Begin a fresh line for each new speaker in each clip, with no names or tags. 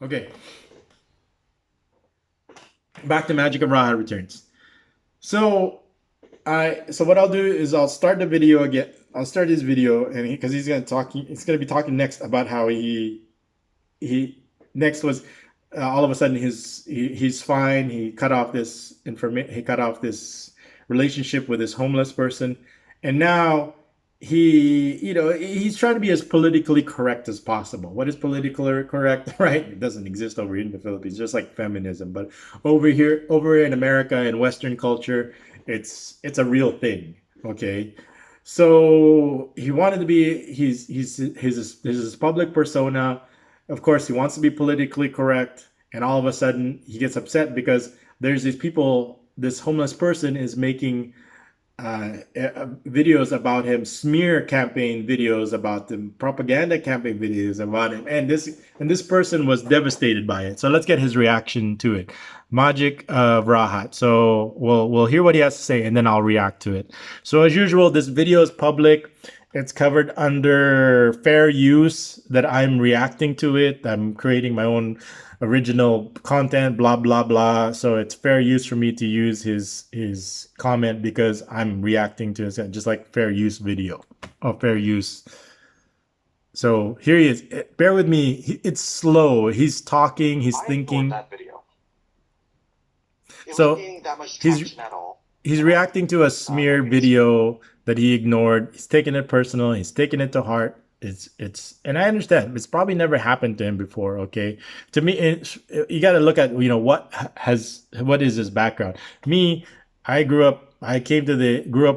Okay, back to Magic of Rahat returns. So so what I'll do is I'll start the video again. I'll start his video, and because he's gonna talk, he's gonna be talking next about how he next was all of a sudden he's fine. He cut off this information. He cut off this relationship with this homeless person, and now he's trying to be as politically correct as possible. What is politically correct? Right? It doesn't exist over here in the Philippines, just like feminism. But over in America and Western culture, it's a real thing. Okay. So he wanted to be his public persona. Of course, he wants to be politically correct, and all of a sudden he gets upset because there's these people. This homeless person is making videos about him, smear campaign videos about him, propaganda campaign videos about him, and this person was devastated by it. So let's get his reaction to it. Magic of Rahat. So we'll hear what he has to say, and then I'll react to it. So as usual, this video is public. It's covered under fair use that I'm reacting to it. I'm creating my own original content, blah blah blah. So it's fair use for me to use his comment because I'm reacting to it, just like fair use video or fair use. So here he is. Bear with me. It's slow. He's talking. He's thinking. That video. So he's he's reacting to a smear video that he ignored. He's taking it personal. He's taking it to heart. And I understand it's probably never happened to him before. Okay, to me, you got to look at what is his background. Me, I grew up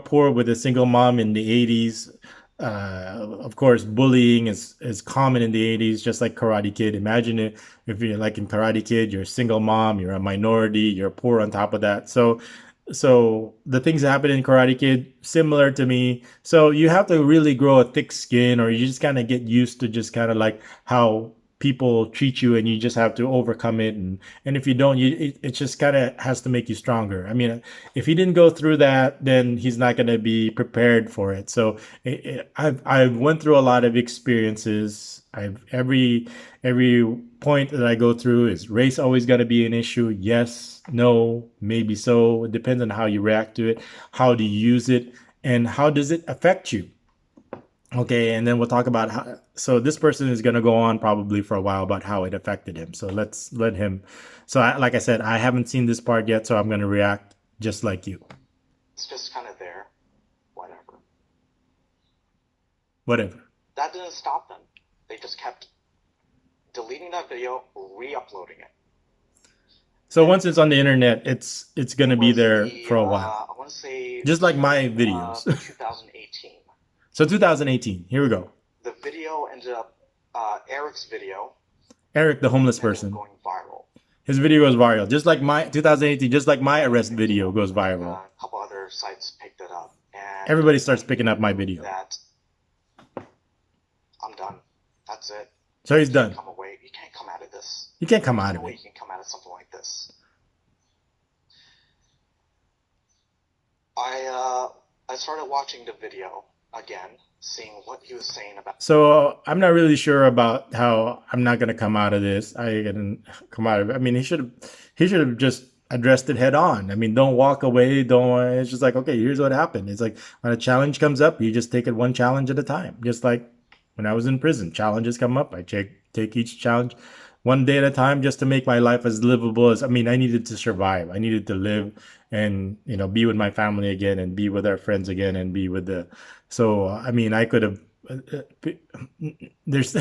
poor with a single mom in the 80s. Of course, bullying is common in the 80s, just like Karate Kid. Imagine it if you're like in Karate Kid, you're a single mom, you're a minority, you're poor on top of that. So the things that happen in Karate Kid, similar to me. So you have to really grow a thick skin, or you just kind of get used to just kind of like how people treat you, and you just have to overcome it. And if you don't, it just kind of has to make you stronger. I mean, if he didn't go through that, then he's not going to be prepared for it. So I've went through a lot of experiences. Every point that I go through, is race always going to be an issue? Yes, no, maybe so. It depends on how you react to it, how do you use it, and how does it affect you. Okay, and then we'll talk about how. So this person is going to go on probably for a while about how it affected him. So let's let him. So like I said, I haven't seen this part yet, so I'm going to react just like you. It's just kind of there. Whatever. Whatever. That didn't stop them. They just kept deleting that video, re-uploading it. So once it's on the internet, it's going to be there for a while. I want to say just like my videos. 2018. So 2018, here we go. The video ended up, Eric's video. Eric, the homeless person. Going viral. His video goes viral, just like my 2018, just like my arrest video goes viral. A couple other sites picked it up, and everybody starts picking up my video. That I'm done. That's it. So he's done. Come away. You can't come out of this. You can't come out of it. You can come out of something like this. I started watching the video again, seeing what he was saying about. So I'm not really sure about how I'm not gonna come out of this. I didn't come out of it. I mean, he should have just addressed it head on. I mean, don't walk away. Don't. It's just like, okay, here's what happened. It's like when a challenge comes up, you just take it one challenge at a time. Just like when I was in prison, challenges come up. I take each challenge one day at a time, just to make my life as livable as. I mean, I needed to survive. I needed to live, and be with my family again, and be with our friends again, and be with the. So I mean, I could have. There's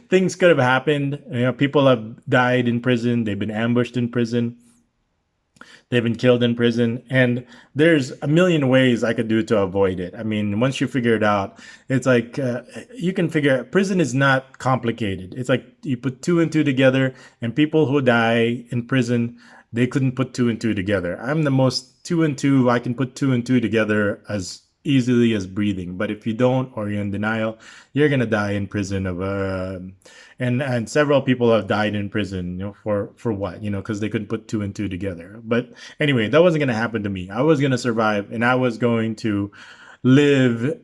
things could have happened. People have died in prison. They've been ambushed in prison. They've been killed in prison, and there's a million ways I could do to avoid it. I mean, once you figure it out, it's like you can figure. Prison is not complicated. It's like you put two and two together, and people who die in prison, they couldn't put two and two together. I'm the most two and two. I can put two and two together as easily as breathing. But if you don't, or you're in denial, you're gonna die in prison of and several people have died in prison, for what, because they couldn't put two and two together. But anyway, that wasn't gonna happen to me. I was gonna survive, and I was going to live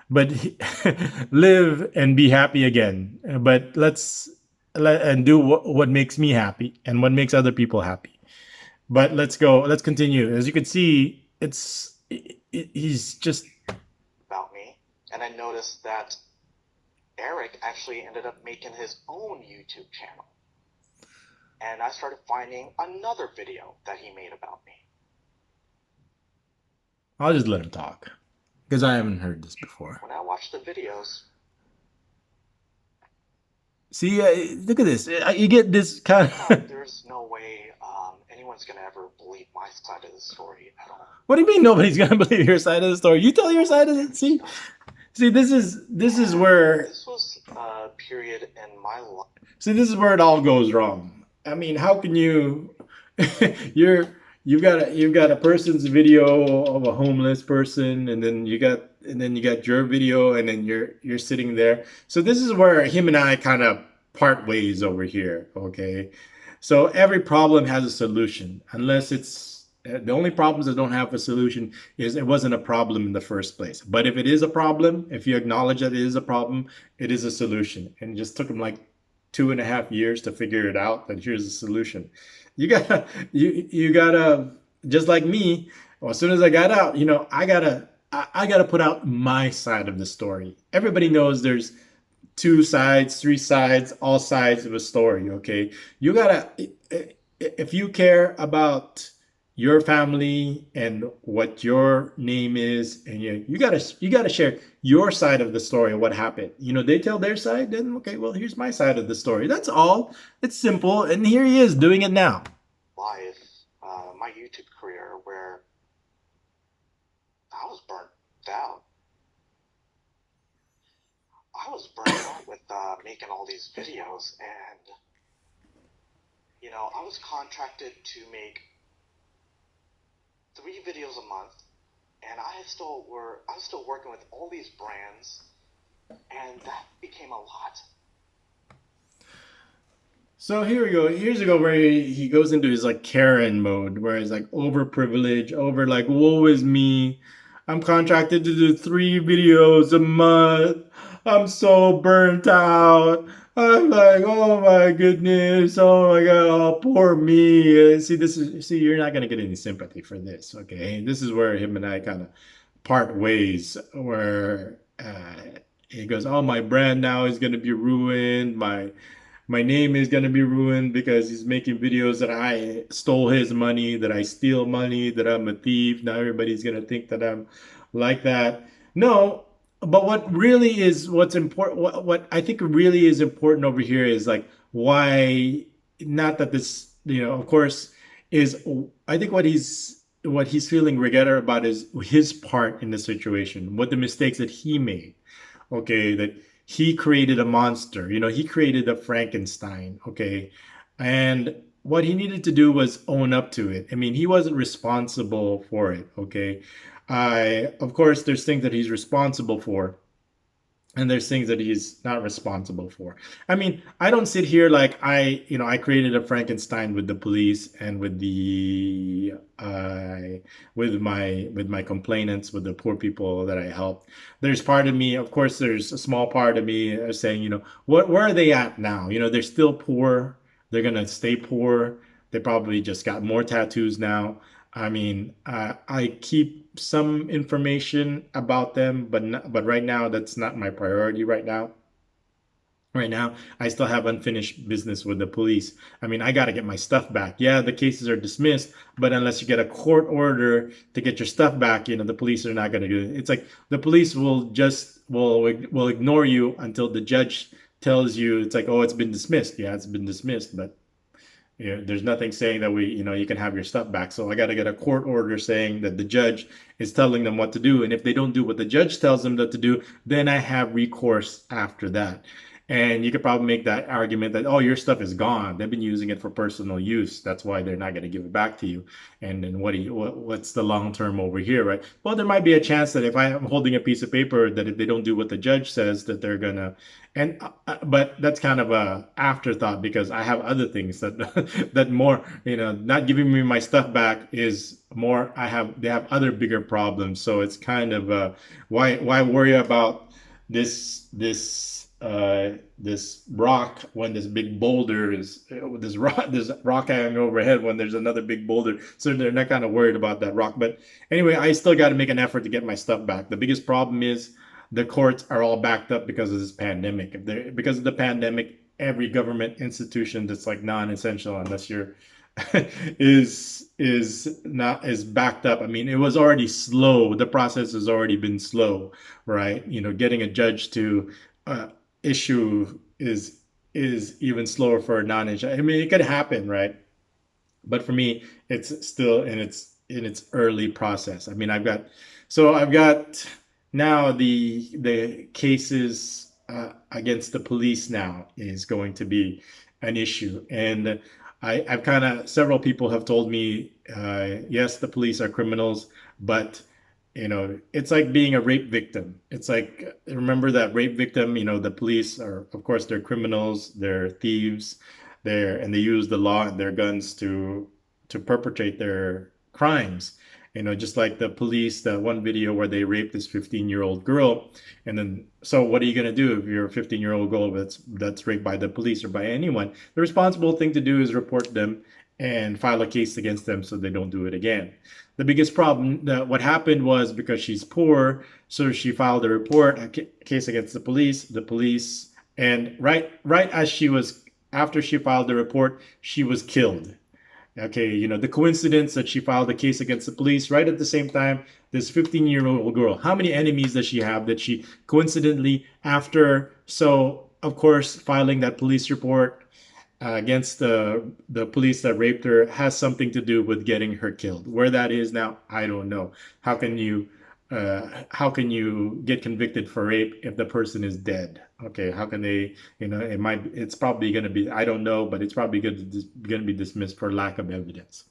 but live and be happy again. But and do what makes me happy and what makes other people happy. But let's go. Let's continue. As you can see, he's just about me, and I noticed that Eric actually ended up making his own YouTube channel, and I started finding another video that he made about me. I'll just let him talk because I haven't heard this before. When I watched the videos, see, look at this. You get this kind of. There's no way anyone's gonna ever believe my side of the story at all. What do you mean nobody's gonna believe your side of the story? You tell your side of it. See, this is where this was a period in my life. See, this is where it all goes wrong. I mean, how can you? You've got a person's video of a homeless person, and then you got your video, and then you're sitting there. So this is where him and I kind of part ways over here. Okay, so every problem has a solution, unless it's the only problems that don't have a solution is it wasn't a problem in the first place. But if it is a problem, if you acknowledge that it is a problem, it is a solution. And it just took him like 2.5 years to figure it out that here's a solution. You gotta just like me. Well, as soon as I got out, I gotta put out my side of the story. Everybody knows there's two sides, three sides, all sides of a story. Okay, you gotta if you care about your family and what your name is, and you gotta share your side of the story of what happened. They tell their side, then okay, well, here's my side of the story. That's all. It's simple, and here he is doing it now. Life, my YouTube career, where I was burnt out. I was burnt out with making all these videos, and I was contracted to make 3 videos a month, and I was still working with all these brands, and that became a lot. So here we go. Here's a go where he goes into his like Karen mode, where he's like overprivileged, over like woe is me. I'm contracted to do 3 videos a month. I'm so burnt out. I'm like, oh my goodness, oh my god, oh, poor me. See, you're not gonna get any sympathy for this, okay? This is where him and I kind of part ways, where he goes, oh, my brand now is gonna be ruined. My name is gonna be ruined because he's making videos that I stole his money, that I steal money, that I'm a thief. Now everybody's gonna think that I'm like that. No, but what's important, what I think really is important over here is like why, not that this, of course, is I think what he's feeling regret about is his part in the situation, what the mistakes that he made. Okay, that he created a monster. He created a Frankenstein. Okay, and what he needed to do was own up to it. I mean, he wasn't responsible for it. Okay, of course, there's things that he's responsible for, and there's things that he's not responsible for. I mean, I don't sit here like I created a Frankenstein with the police and with the with my complainants, with the poor people that I helped. There's part of me, of course, there's a small part of me saying, where are they at now? They're still poor. They're gonna stay poor. They probably just got more tattoos now. I mean, I keep some information about them, but right now that's not my priority. Right now, I still have unfinished business with the police. I mean, I got to get my stuff back. Yeah, the cases are dismissed, but unless you get a court order to get your stuff back, the police are not going to do it. It's like the police will ignore you until the judge tells you. It's like, oh, it's been dismissed. Yeah, it's been dismissed, but there's nothing saying that you can have your stuff back. So I got to get a court order saying that the judge is telling them what to do. And if they don't do what the judge tells them to do, then I have recourse after that. And you could probably make that argument that, oh, your stuff is gone. They've been using it for personal use. That's why they're not going to give it back to you. And then what's the long term over here, right? Well, there might be a chance that if I am holding a piece of paper, that if they don't do what the judge says, that they're gonna. And but that's kind of a afterthought, because I have other things that that more, not giving me my stuff back is more. They have other bigger problems. So it's kind of why worry about this this rock when this big boulder is this rock hanging overhead when there's another big boulder, so they're not kind of worried about that rock. But anyway, I still got to make an effort to get my stuff back. The biggest problem is the courts are all backed up because of this pandemic. If they're because of the pandemic, every government institution that's like non-essential, unless you're is backed up. I mean, it was already slow. The process has already been slow, right? You know, getting a judge to uh, issue is even slower for a non-issue. I mean, it could happen, right? But for me, it's still in its early process. I mean, I've got now the cases against the police now is going to be an issue, and I've kind of several people have told me, yes, the police are criminals, but it's like being a rape victim. It's like, remember that rape victim, the police are, of course, they're criminals, they're thieves, and they use the law and their guns to perpetrate their crimes. Just like the police, that one video where they raped this 15-year-old girl, and then so what are you going to do if you're a 15-year-old girl that's raped by the police or by anyone? The responsible thing to do is report them and file a case against them so they don't do it again. The biggest problem that what happened was because she's poor, so she filed a report, a case against the police. The police, and right as she was after she filed the report, she was killed. Okay, the coincidence that she filed a case against the police right at the same time, this 15-year-old girl, how many enemies does she have that she coincidentally after, so of course, filing that police report against the police that raped her has something to do with getting her killed. Where that is now, I don't know. How can you get convicted for rape if the person is dead? Okay, how can they? It's probably going to be, I don't know, but it's probably going to be dismissed for lack of evidence.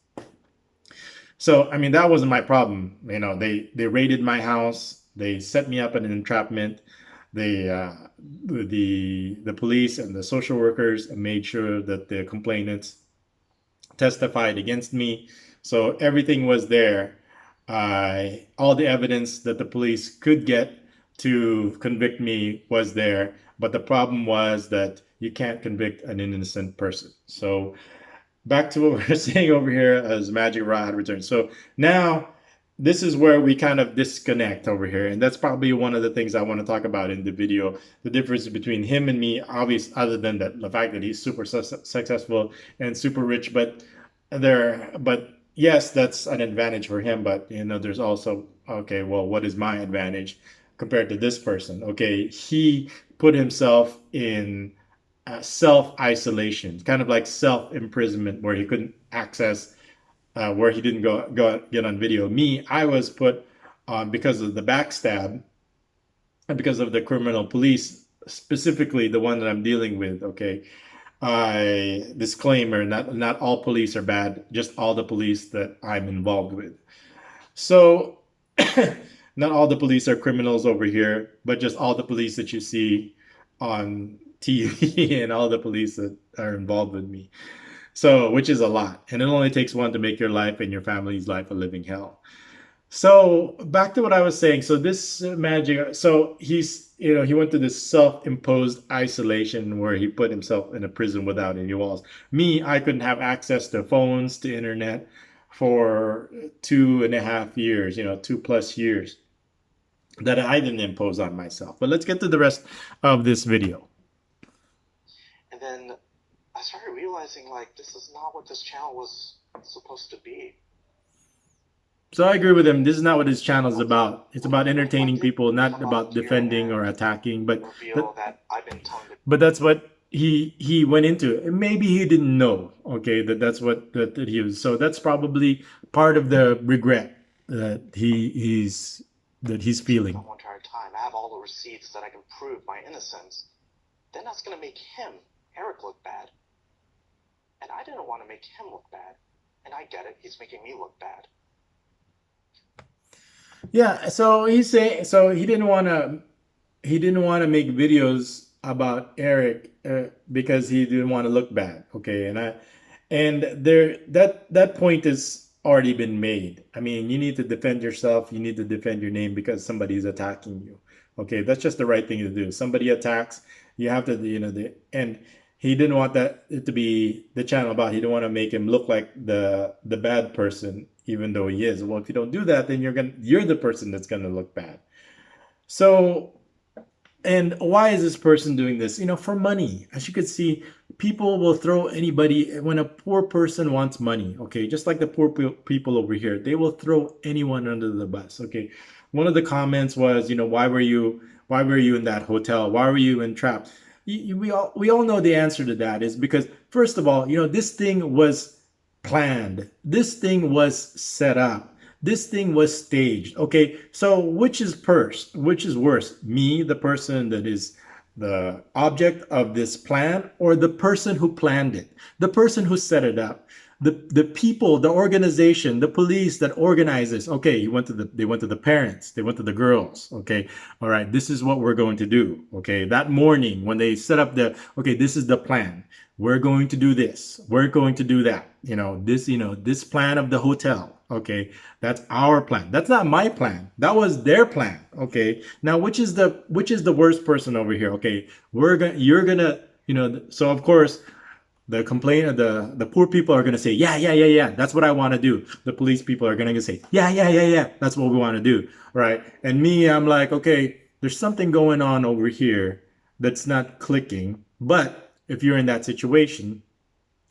So I mean, that wasn't my problem. They raided my house. They set me up in an entrapment. They the police and the social workers made sure that the complainants testified against me. So everything was there. All the evidence that the police could get to convict me was there. But the problem was that you can't convict an innocent person. So back to what we're saying over here as Magic Rahat returns. So now this is where we kind of disconnect over here, and that's probably one of the things I want to talk about in the video. The difference between him and me, obvious, other than that, the fact that he's super successful and super rich, but yes, that's an advantage for him. But there's also, okay, well, what is my advantage compared to this person? Okay, he put himself in self-isolation, kind of like self-imprisonment, where he couldn't access, where he didn't go get on video. Me, I was put on because of the backstab and because of the criminal police, specifically the one that I'm dealing with. Okay, I disclaimer: not all police are bad, just all the police that I'm involved with. So, not all the police are criminals over here, but just all the police that you see on TV and all the police that are involved with me. So, which is a lot. And it only takes one to make your life and your family's life a living hell. So, back to what I was saying. So, this magic, so he went to this self imposed isolation where he put himself in a prison without any walls. Me, I couldn't have access to phones, to internet for 2.5 years, 2+ years that I didn't impose on myself. But let's get to the rest of this video.
And then I started realizing, like, this is not what this channel was supposed to be.
So I agree with him. This is not what his channel is about. It's about entertaining people, not about defending or attacking. But that's what he went into. And maybe he didn't know, okay, that he was. So that's probably part of the regret that he's feeling.
One entire time, I have all the receipts that I can prove my innocence. Then that's gonna make him, Eric, look bad. And I didn't want to make him look bad. And I get it. He's making me look bad.
Yeah, so he's saying, so he didn't want to make videos about Eric because he didn't want to look bad. Okay, and there that point has already been made. I mean, you need to defend yourself. You need to defend your name because somebody is attacking you. Okay, that's just the right thing to do. Somebody attacks, You have to, and he didn't want that it to be the channel about. He didn't want to make him look like the bad person, even though he is. Well, if you don't do that, then you're the person that's gonna look bad. So, and why is this person doing this? For money. As you could see, people will throw anybody when a poor person wants money. Okay, just like the poor people over here, they will throw anyone under the bus. Okay, one of the comments was, why were you in that hotel? Why were you entrapped? We all know the answer to that is because, first of all, this thing was planned. This thing was set up. This thing was staged. Okay, so which is first? Which is worse? Me, the person that is the object of this plan, or the person who planned it, the person who set it up, the people, the organization, the police that organized this. Okay, they went to the parents, they went to the girls. Okay, all right, this is what we're going to do. Okay, that morning when they set up okay, this is the plan. We're going to do this. We're going to do that. This plan of the hotel. Okay, that's our plan. That's not my plan. That was their plan. Okay, now which is the worst person over here? Okay, you're gonna, so of course the poor people are going to say, yeah, yeah, yeah, yeah, that's what I want to do. The police people are going to say, yeah, yeah, yeah, yeah, that's what we want to do. Right? And me, I'm like, okay, there's something going on over here that's not clicking. But if you're in that situation,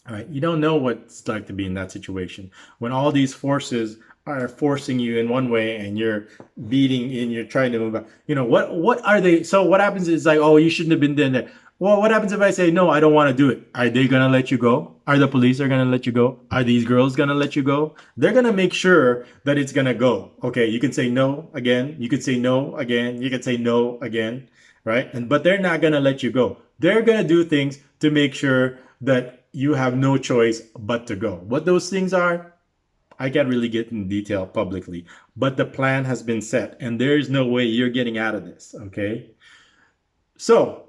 all right, you don't know what it's like to be in that situation when all these forces are forcing you in one way and you're beating and you're trying to move out. What are they? So what happens is like, oh, you shouldn't have been doing that. Well, what happens if I say no? I don't want to do it. Are they gonna let you go? Are the police are gonna let you go? Are these girls gonna let you go? They're gonna make sure that it's gonna go. Okay, you can say no again. You could say no again. You could say no again, right? But they're not gonna let you go. They're gonna do things to make sure that you have no choice but to go. What those things are, I can't really get in detail publicly, but the plan has been set and there is no way you're getting out of this. Okay. So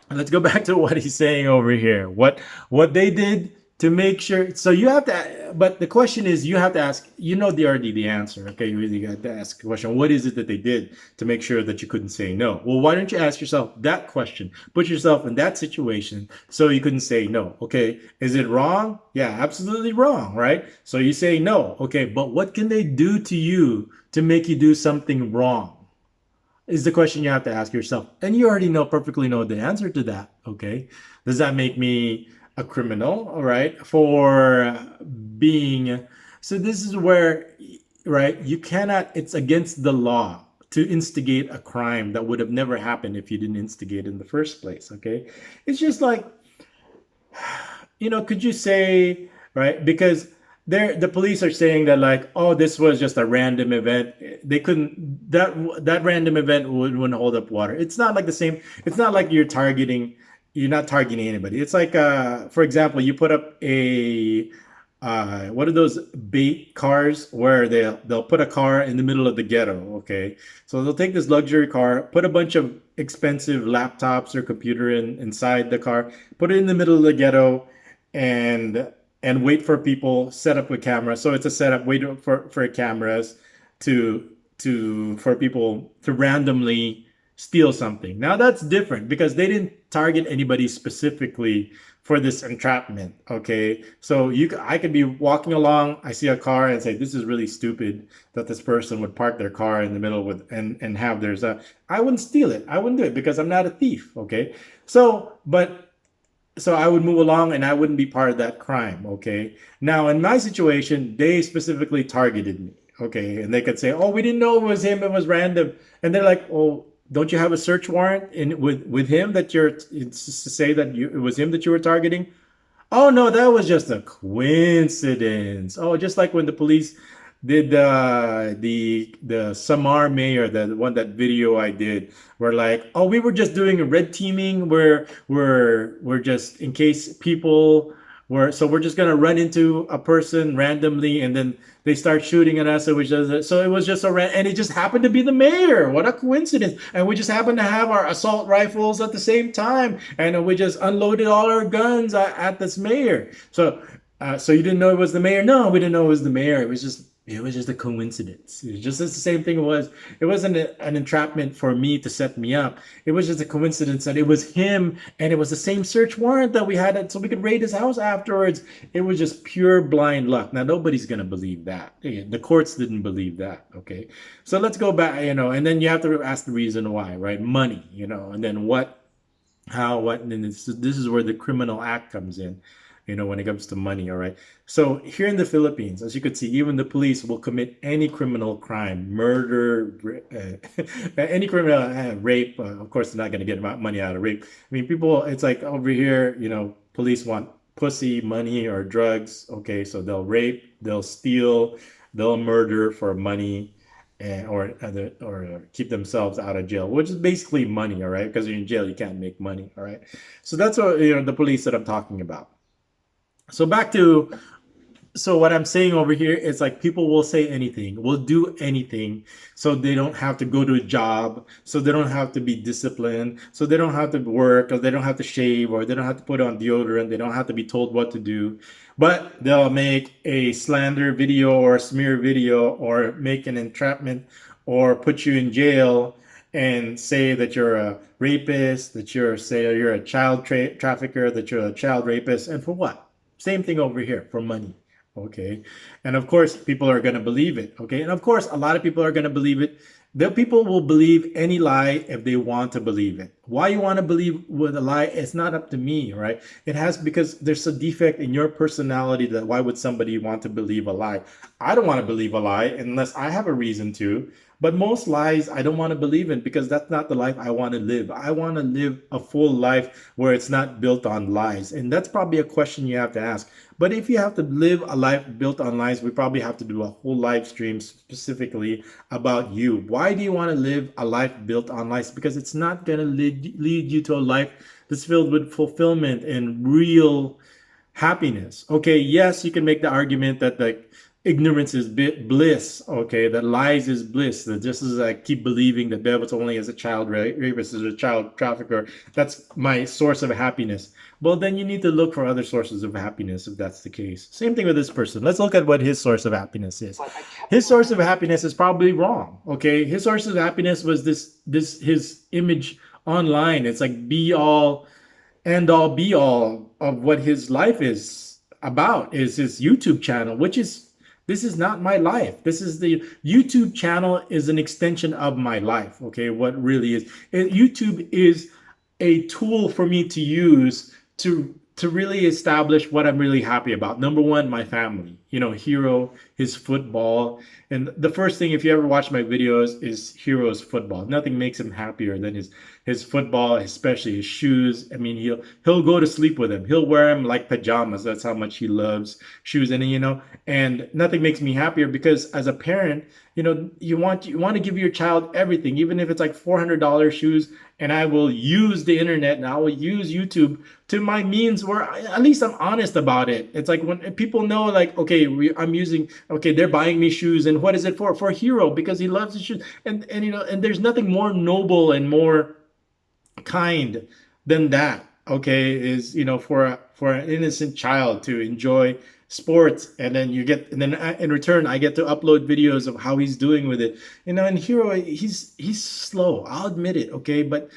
let's go back to what he's saying over here. What they did to make sure. So you have to, but the question is, you have to ask. The answer. Okay, you really got to ask the question. What is it that they did to make sure that you couldn't say no? Well, why don't you ask yourself that question? Put yourself in that situation so you couldn't say no. Okay, is it wrong? Yeah, absolutely wrong, right? So you say no. Okay, but what can they do to you to make you do something wrong? Is the question you have to ask yourself. And you already perfectly know the answer to that. Okay. Does that make me a criminal? All right. For being, so this is where, right, you cannot, it's against the law to instigate a crime that would have never happened if you didn't instigate in the first place. Okay. It's just like, could you say, right? Because the police are saying that like, oh, this was just a random event. They couldn't that random event wouldn't hold up water. It's not like the same. It's not like you're not targeting anybody. It's like, for example, you put up a what are those bait cars where they'll put a car in the middle of the ghetto. Okay, so they'll take this luxury car, put a bunch of expensive laptops or computer inside the car, put it in the middle of the ghetto, and wait for people, set up a camera. So it's a setup, wait for cameras for people to randomly steal something. Now that's different because they didn't target anybody specifically for this entrapment. Okay, so I could be walking along, I see a car and say, this is really stupid that this person would park their car in the middle with and have theirs. I wouldn't steal it. I wouldn't do it because I'm not a thief. Okay, so I would move along and I wouldn't be part of that crime. Okay. Now, in my situation, they specifically targeted me. Okay. And they could say, oh, we didn't know it was him. It was random. And they're like, oh, don't you have a search warrant with him that it's to say that it was him that you were targeting? Oh no, that was just a coincidence. Oh, just like when the police did the Samar mayor, the one that video I did, where like, oh, we were just doing a red teaming where we're just in case people we're just gonna run into a person randomly and then they start shooting at us. It was just and it just happened to be the mayor. What a coincidence! And we just happened to have our assault rifles at the same time, and we just unloaded all our guns at this mayor. So you didn't know it was the mayor? No, we didn't know it was the mayor. It was just It was just a coincidence. It was just the same thing it was. It wasn't an entrapment for me to set me up. It was just a coincidence that it was him, and it was the same search warrant that we had, so we could raid his house afterwards. It was just pure blind luck. Now nobody's gonna believe that. The courts didn't believe that. Okay, so let's go back. And then you have to ask the reason why, right? Money. And then what, how, what, and then this is where the criminal act comes in, when it comes to money. All right. So here in the Philippines, as you could see, even the police will commit any criminal crime, murder, any criminal, rape. Of course, they're not going to get money out of rape. I mean, people, it's like over here, police want pussy, money, or drugs. Okay, so they'll rape, they'll steal, they'll murder for money, or keep themselves out of jail, which is basically money. All right, because you're in jail, you can't make money. All right, so that's what, the police that I'm talking about. So back to, so what I'm saying over here is, like, people will say anything, will do anything, so they don't have to go to a job, so they don't have to be disciplined, so they don't have to work, or they don't have to shave, or they don't have to put on deodorant, they don't have to be told what to do. But they'll make a slander video or a smear video, or make an entrapment, or put you in jail, and say that you're a rapist, that you're a child trafficker, that you're a child rapist, and for what? Same thing over here, for money. Okay. And of course, people are going to believe it. Okay. And of course, a lot of people are going to believe it. The people will believe any lie if they want to believe it. Why you want to believe with a lie, it's not up to me, right? It has, because there's a defect in your personality, that why would somebody want to believe a lie? I don't want to believe a lie unless I have a reason to. But most lies I don't want to believe in, because that's not the life I want to live. I want to live a full life where it's not built on lies. And that's probably a question you have to ask. But if you have to live a life built on lies, we probably have to do a whole live stream specifically about you. Why do you want to live a life built on lies? Because it's not going to lead you to a life that's filled with fulfillment and real happiness. Okay, yes, you can make the argument that, like, ignorance is bliss. Okay, that lies is bliss. That just as I keep believing that bebotsonly is a child rapist, is a child trafficker, that's my source of happiness. Well, then you need to look for other sources of happiness if that's the case. Same thing with this person. Let's look at what his source of happiness is. His source of happiness is probably wrong. Okay, his source of happiness was this his image online. It's like be all end all be all of what his life is about, is his YouTube channel, which is, this is not my life. This is the YouTube channel is an extension of my life. Okay, what really is, YouTube is a tool for me to use to really establish what I'm really happy about. Number one, my family. Hero, his football. And the first thing, if you ever watch my videos, is Hero's football. Nothing makes him happier than his football, especially his shoes. I mean, he'll go to sleep with them. He'll wear them like pajamas. That's how much he loves shoes. And nothing makes me happier, because as a parent, you want to give your child everything, even if it's like $400 shoes. And I will use the internet, and I will use YouTube to my means, where at least I'm honest about it. It's like when people know, like, okay, okay, they're buying me shoes, and what is it for? For Hero, because he loves his shoes. And there's nothing more noble and more kind than that. Okay, is, for an innocent child to enjoy sports, and then in return I get to upload videos of how he's doing with it. And Hero, he's slow, I'll admit it. Okay, but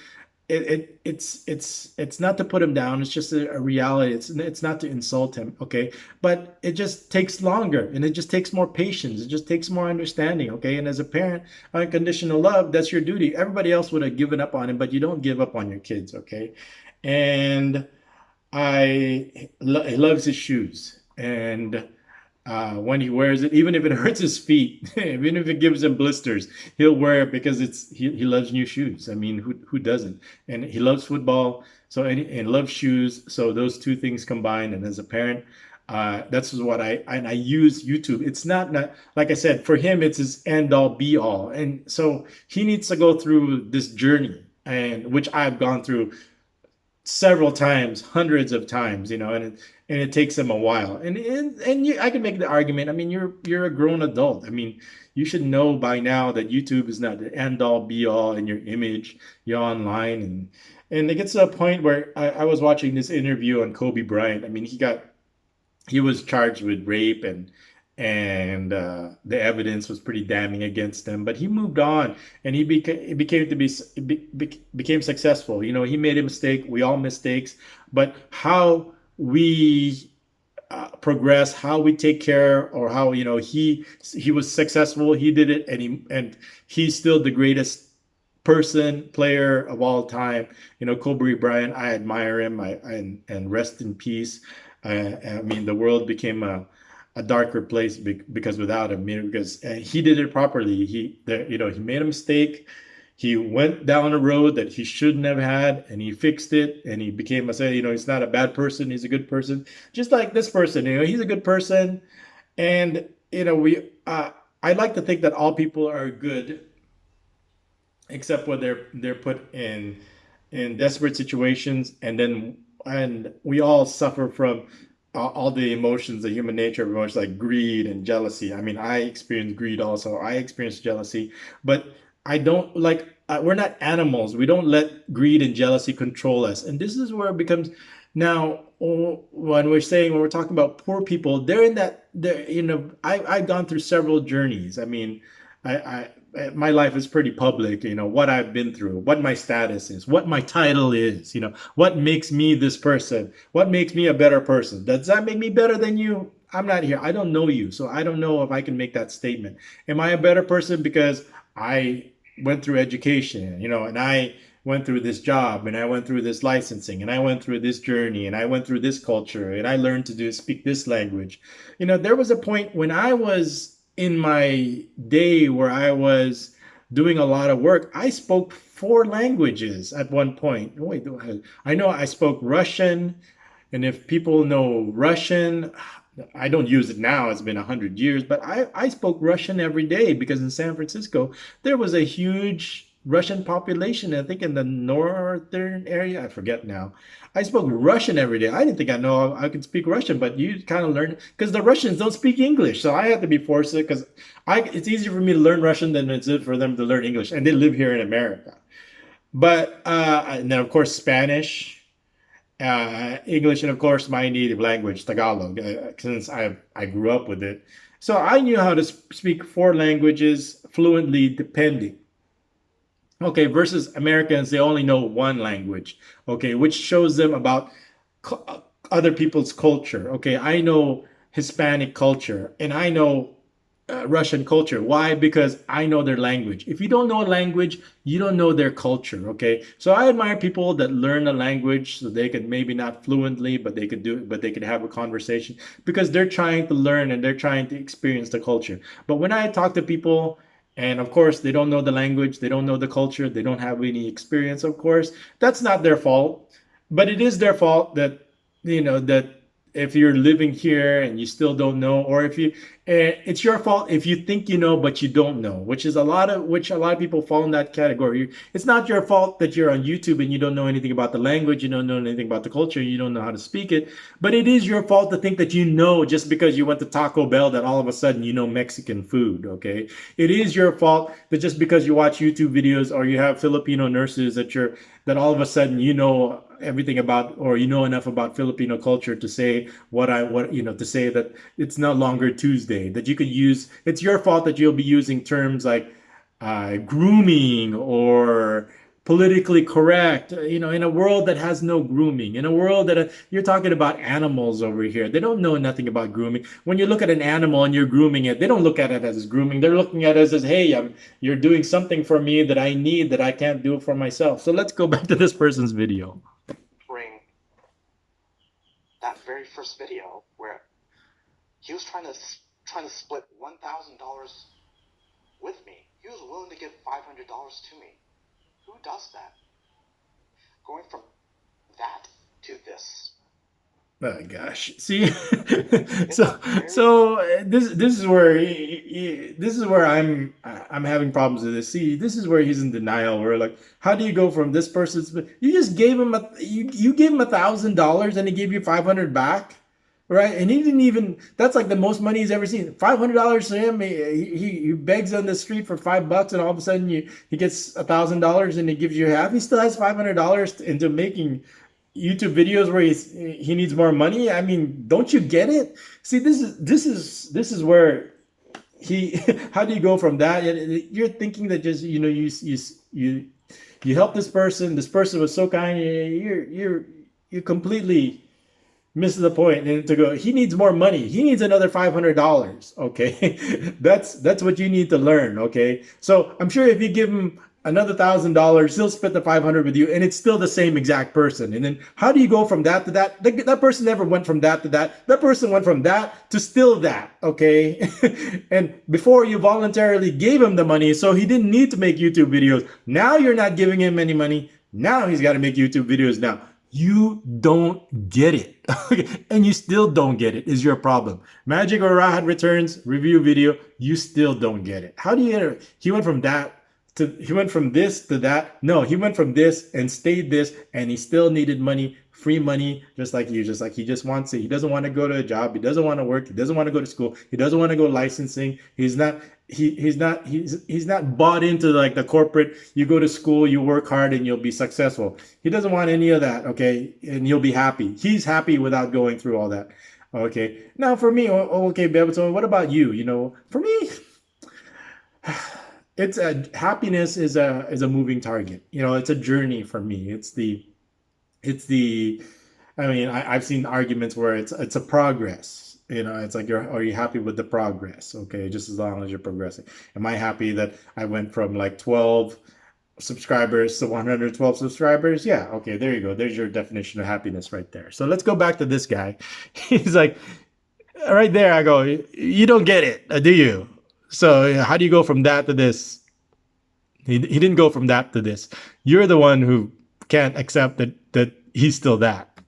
it's not to put him down. It's just a reality. It's not to insult him. Okay, but it just takes longer, and it just takes more patience. It just takes more understanding. Okay, and as a parent, unconditional love, that's your duty. Everybody else would have given up on him, but you don't give up on your kids. Okay, and he loves his shoes, and when he wears it, even if it hurts his feet, even if it gives him blisters, he'll wear it, because he loves new shoes. I mean, who doesn't? And he loves football, and loves shoes. So those two things combined, and as a parent, that's what I use YouTube. It's not like I said, for him, it's his end all be all, and so he needs to go through this journey, and which I've gone through several times, hundreds of times, and it takes them a while. I can make the argument. I mean, you're a grown adult. I mean, you should know by now that YouTube is not the end all be all in your image. You're online, and it gets to a point where I was watching this interview on Kobe Bryant. I mean, he was charged with rape, and the evidence was pretty damning against him. But he moved on, and he became to became successful. You know, he made a mistake. We all mistakes, but how we progress, how we take care, or how he was successful. He did it, and he's still the greatest person, player of all time. You know, Kobe Bryant, I admire him. And rest in peace. I mean, the world became a darker place because without him, because he did it properly. He made a mistake. He went down a road that he shouldn't have had, and he fixed it, and he became he's not a bad person. He's a good person, just like this person. He's a good person, and we. I like to think that all people are good except when they're put in desperate situations, and we all suffer from all the emotions, the human nature of emotions like greed and jealousy. I mean, I experience greed also. I experience jealousy, but I don't like. We're not animals. We don't let greed and jealousy control us. And this is where it becomes now when we're talking about poor people, they're in that. They're I've gone through several journeys. I mean, I my life is pretty public, what I've been through, what my status is, what my title is, what makes me this person, what makes me a better person. Does that make me better than you? I'm not here. I don't know you. So I don't know if I can make that statement. Am I a better person because I went through education, and I went through this job, and I went through this licensing, and I went through this journey, and I went through this culture, and I learned to speak this language. There was a point when I was in my day where I was doing a lot of work. I spoke four languages at one point. Wait, I know I spoke Russian, and if people know Russian, I don't use it now. It's been 100 years, but I spoke Russian every day because in San Francisco there was a huge Russian population. I think in the northern area, I forget now. I spoke Russian every day. I didn't think I could speak Russian, but you kind of learn because the Russians don't speak English, so I had to be forced to because I it's easier for me to learn Russian than it's for them to learn English, and they live here in America. But and then of course Spanish, English, and of course my native language, Tagalog, since I grew up with it. So I knew how to speak four languages fluently, depending. Okay, versus Americans, they only know one language. Okay, which shows them about other people's culture. Okay, I know Hispanic culture and I know Russian culture. Why? Because I know their language. If you don't know a language, you don't know their culture. Okay, so I admire people that learn a language so they could maybe not fluently, but they could do, but they could have a conversation because they're trying to learn and they're trying to experience the culture. But when I talk to people, and of course, they don't know the language, they don't know the culture, they don't have any experience, of course, that's not their fault. But it is their fault that if you're living here and you still don't know, or if you it's your fault if you think you know but you don't know, which a lot of people fall in that category. It's not your fault that you're on YouTube and you don't know anything about the language, you don't know anything about the culture, you don't know how to speak it. But it is your fault to think that you know just because you went to Taco Bell that all of a sudden you know Mexican food. Okay, it is your fault that just because you watch YouTube videos or you have Filipino nurses that all of a sudden you know everything about, or you know enough about Filipino culture to say to say that it's no longer Tuesday, that you could use. It's your fault that you'll be using terms like grooming or politically correct, in a world that has no grooming, in a world that you're talking about animals over here. They don't know nothing about grooming. When you look at an animal and you're grooming it, they don't look at it as grooming. They're looking at it as, hey, you're doing something for me that I need that I can't do for myself. So let's go back to this person's video.
Bring that very first video where he was trying to split $1,000 with me. He was willing to give $500 to me. Who does that? Going from that to this.
Oh gosh. See, this is where this is where I'm having problems with this. See, this is where he's in denial. Where like, how do you go from this person's? You just gave him you gave him $1,000 and he gave you 500 back, right? And he didn't even. That's like the most money he's ever seen. $500 to him. He begs on the street for $5, and all of a sudden he gets $1,000 and he gives you half. He still has $500 into making YouTube videos where he needs more money. I mean, don't you get it? See, this is where he. How do you go from that? You're thinking that just you you help this person. This person was so kind. You completely misses the point. And to go, he needs more money. He needs another $500. Okay, that's what you need to learn. Okay, so I'm sure if you give him another $1,000, he'll split the 500 with you, and it's still the same exact person. And then how do you go from that to that? That person never went from that to that. That person went from that to still that. Okay, and before you voluntarily gave him the money, so he didn't need to make YouTube videos. Now you're not giving him any money. Now he's got to make YouTube videos now. You don't get it. And you still don't get it is your problem. Magic or Rahat returns review video. You still don't get it. How do you get it? He went from that he went from this to that. No, he went from this and stayed this, and he still needed money, free money, just like you. Just like he just wants it. He doesn't want to go to a job. He doesn't want to work. He doesn't want to go to school. He doesn't want to go licensing. He's not bought into like the corporate. You go to school, you work hard, and you'll be successful. He doesn't want any of that. Okay, and you'll be happy. He's happy without going through all that. Okay. Now for me, okay, Beb, so what about you? For me, it's a happiness is a moving target. It's a journey for me. It's the I mean, I've seen arguments where it's a progress. It's like, are you happy with the progress? Okay, just as long as you're progressing. Am I happy that I went from like 12 subscribers to 112 subscribers? Yeah, okay, there you go. There's your definition of happiness right there. So let's go back to this guy. He's like, right there, I go, you don't get it, do you? So how do you go from that to this? He didn't go from that to this. You're the one who can't accept that he's still that.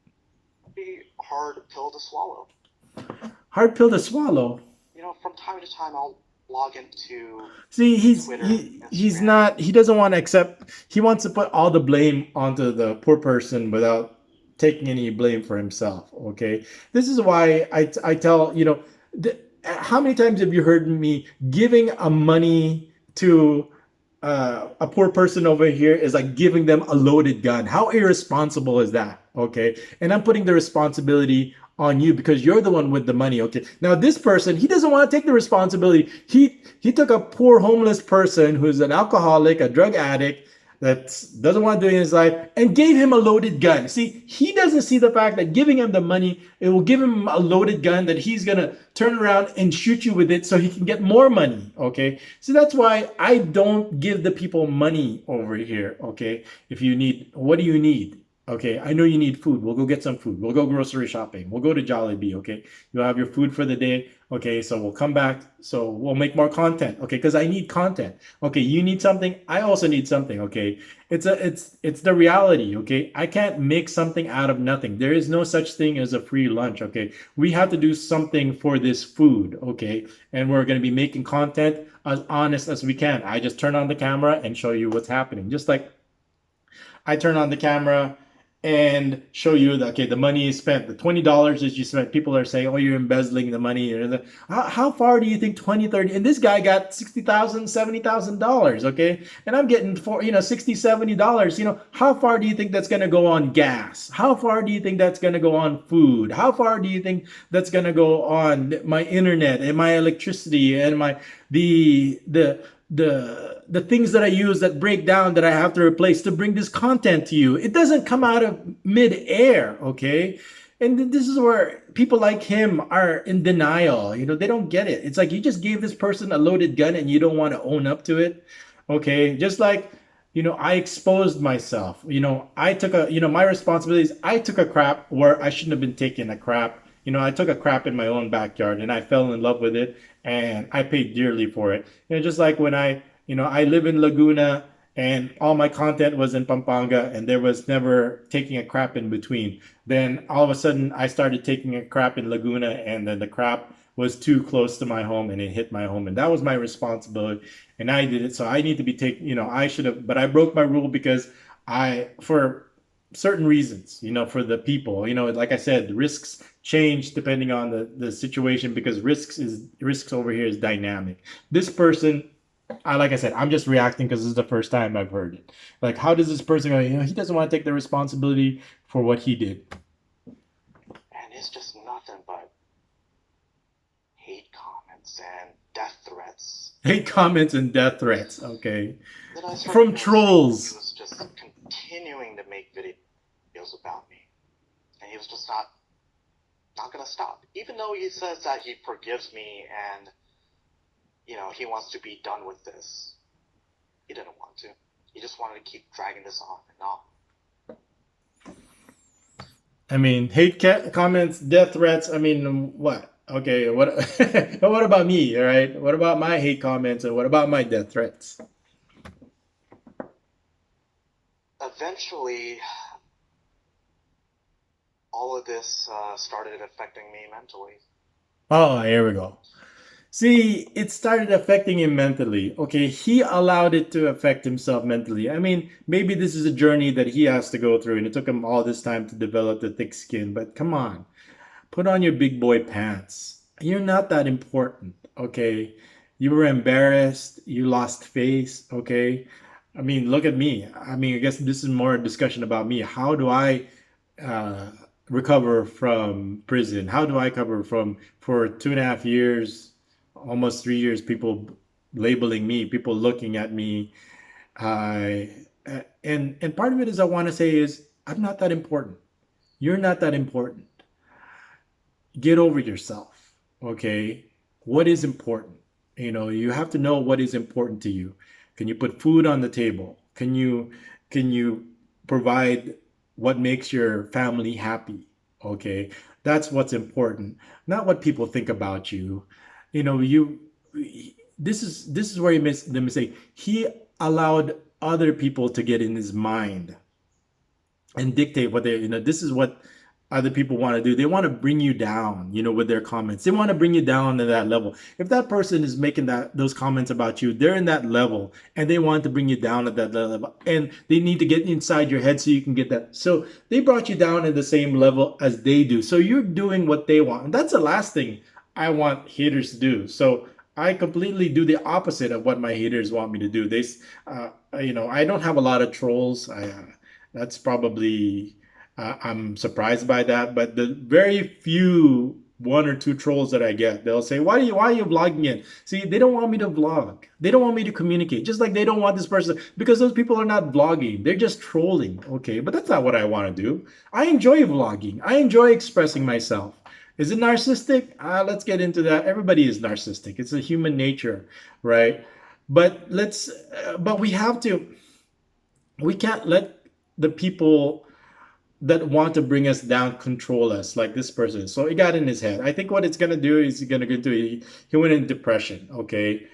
Be hard pill to swallow.
Hard pill to swallow.
From time to time, I'll log into
See,
Twitter,
he's
Instagram.
not. He doesn't want to accept. He wants to put all the blame onto the poor person without taking any blame for himself. Okay, this is why I tell how many times have you heard me giving a money to a poor person over here is like giving them a loaded gun. How irresponsible is that? Okay. And I'm putting the responsibility on you because you're the one with the money. Okay. Now this person, he doesn't want to take the responsibility. He took a poor homeless person who's an alcoholic, a drug addict, that doesn't want to do it in his life, and gave him a loaded gun. See, he doesn't see the fact that giving him the money, it will give him a loaded gun that he's going to turn around and shoot you with it so he can get more money. Okay. So that's why I don't give the people money over here. Okay. If you need, what do you need? Okay, I know you need food. We'll go get some food. We'll go grocery shopping. We'll go to Jollibee. Okay, you'll have your food for the day. Okay, so we'll come back. So we'll make more content. Okay, because I need content. Okay, you need something. I also need something. Okay, it's the reality. Okay, I can't make something out of nothing. There is no such thing as a free lunch. Okay, we have to do something for this food. Okay, and we're going to be making content as honest as we can. I just turn on the camera and show you what's happening. Just like I turn on the camera and show you that, okay, the money is spent, the $20 that you spent. People are saying, oh, you're embezzling the money. How far do you think 20, 30? And this guy got $60,000, $70,000. Okay. And I'm getting $60, $70. How far do you think that's going to go on gas? How far do you think that's going to go on food? How far do you think that's going to go on my internet and my electricity and my, the things that I use that break down that I have to replace to bring this content to you? It doesn't come out of mid-air, okay? And this is where people like him are in denial. They don't get it. It's like you just gave this person a loaded gun and you don't want to own up to it. Okay? Just like, I exposed myself. I took my responsibilities. I took a crap where I shouldn't have been taking a crap. I took a crap in my own backyard and I fell in love with it and I paid dearly for it. Just like when I live in Laguna and all my content was in Pampanga and there was never taking a crap in between. Then all of a sudden I started taking a crap in Laguna and then the crap was too close to my home and it hit my home and that was my responsibility and I did it. So I need to be taking, I should have, but I broke my rule because for certain reasons, for the people, like I said, risks change depending on the situation because risks over here is dynamic. This person, like I said, I'm just reacting because this is the first time I've heard it. Like, how does this person go? He doesn't want to take the responsibility for what he did.
And it's just nothing but hate comments and death threats.
Hate comments and death threats. Okay,
Then I started
from
noticing that he
trolls.
was just continuing to make videos about me. And he was just not gonna stop. Even though he says that he forgives me and, he wants to be done with this. He didn't want to. He just wanted to keep dragging this on and on.
I mean, comments, death threats. I mean, what? Okay, what? What about me? All right, what about my hate comments and what about my death threats?
Eventually, all of this started affecting me mentally.
Oh, here we go. See, it started affecting him mentally. Okay, he allowed it to affect himself mentally. I mean, maybe this is a journey that he has to go through, and it took him all this time to develop the thick skin. But come on, put on your big boy pants. You're not that important, okay? You were embarrassed, you lost face, okay? I mean, look at me. I mean, I guess this is more a discussion about me. How do I uh, recover from prison? How do I cover from for 2.5 years, almost 3 years? People labeling me, people looking at me. I and part of it is I want to say is I'm not that important. You're not that important. Get over yourself. Okay, what is important? You have to know what is important to you. Can you put food on the table? Can you provide what makes your family happy? Okay, that's what's important, not what people think about you. You this is where he missed the mistake. He allowed other people to get in his mind and dictate what this is what other people want to do. They want to bring you down, with their comments. They want to bring you down to that level. If that person is making those comments about you, they're in that level and they want to bring you down at that level, and they need to get inside your head so you can get that. So they brought you down at the same level as they do, so you're doing what they want, and that's the last thing I want haters to do. So I completely do the opposite of what my haters want me to do. I don't have a lot of trolls. That's probably I'm surprised by that. But the very few one or two trolls that I get, they'll say, why are you vlogging it? See, they don't want me to vlog. They don't want me to communicate. Just like they don't want this person, because those people are not vlogging. They're just trolling. Okay, but that's not what I want to do. I enjoy vlogging. I enjoy expressing myself. Is it narcissistic? Let's get into that. Everybody is narcissistic. It's a human nature, right? But we can't let the people that want to bring us down control us like this person. So it got in his head. I think what it's gonna do is gonna go into he went in depression. Okay,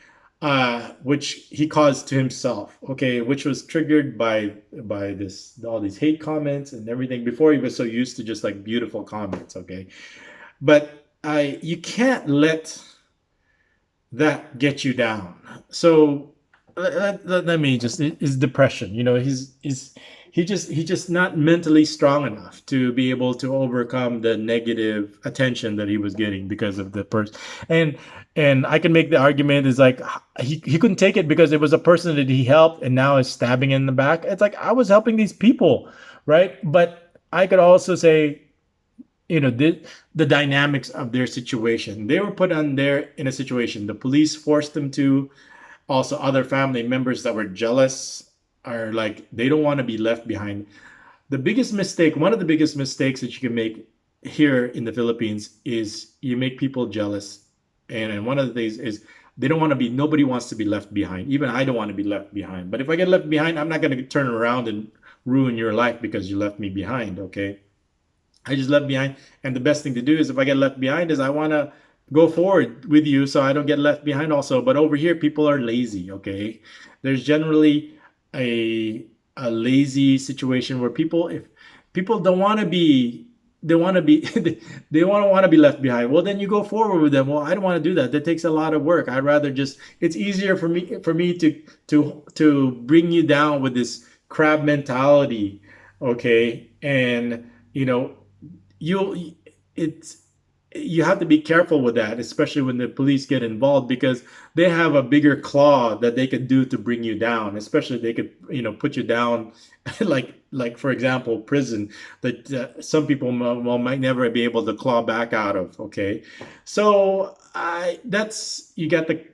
which he caused to himself. Okay, which was triggered by this all these hate comments and everything. Before he was so used to just like beautiful comments. Okay, but you can't let that get you down. So let me just is depression. He's just not mentally strong enough to be able to overcome the negative attention that he was getting because of the person. And I can make the argument is like he couldn't take it because it was a person that he helped and now is stabbing in the back. It's like I was helping these people, right? But I could also say the dynamics of their situation. They were put on there in a situation. The police forced them to. Also, other family members that were jealous are like they don't want to be left behind. One of the biggest mistakes that you can make here in the Philippines is you make people jealous. And one of the things is they don't want to be, nobody wants to be left behind. Even I don't want to be left behind. But if I get left behind, I'm not going to turn around and ruin your life because you left me behind. Okay. I just left behind. And the best thing to do is if I get left behind is I want to go forward with you so I don't get left behind also. But over here, people are lazy. Okay. There's generally a lazy situation where if people don't want to be, they want to be, they want to be left behind. Well, then you go forward with them. Well, I don't want to do that. That takes a lot of work. I'd rather just, it's easier for me to bring you down with this crab mentality. Okay. And, you'll it's you have to be careful with that, especially when the police get involved, because they have a bigger claw that they could do to bring you down. Especially they could, put you down, like for example, prison that some people might never be able to claw back out of. Okay, so I that's you got the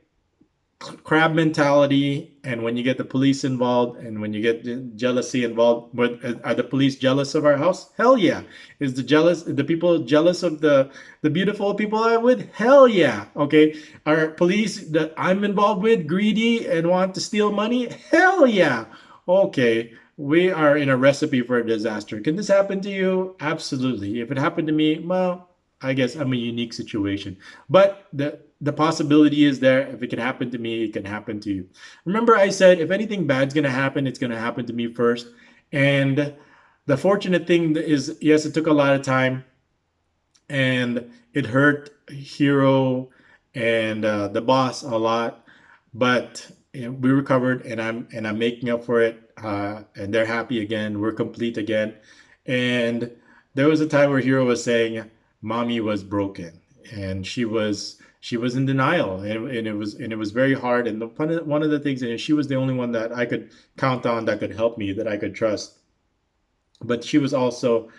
crab mentality, and when you get the police involved and when you get the jealousy involved. But are the police jealous of our house? Hell yeah. Is the people jealous of the beautiful people I'm with? Hell yeah. Okay, are police that I'm involved with greedy and want to steal money? Hell yeah. Okay, we are in a recipe for a disaster. Can this happen to you? Absolutely. If it happened to me, well, I guess I'm a unique situation. But the possibility is there. If it can happen to me, it can happen to you. Remember, I said if anything bad's gonna happen, it's gonna happen to me first. And the fortunate thing is, yes, it took a lot of time, and it hurt Hero and the boss a lot, but we recovered, and I'm making up for it, and they're happy again. We're complete again, and there was a time where Hero was saying, "Mommy was broken," and she was in denial, and it was very hard. And one of the things, and she was the only one that I could count on, that could help me, that I could trust. But she was also,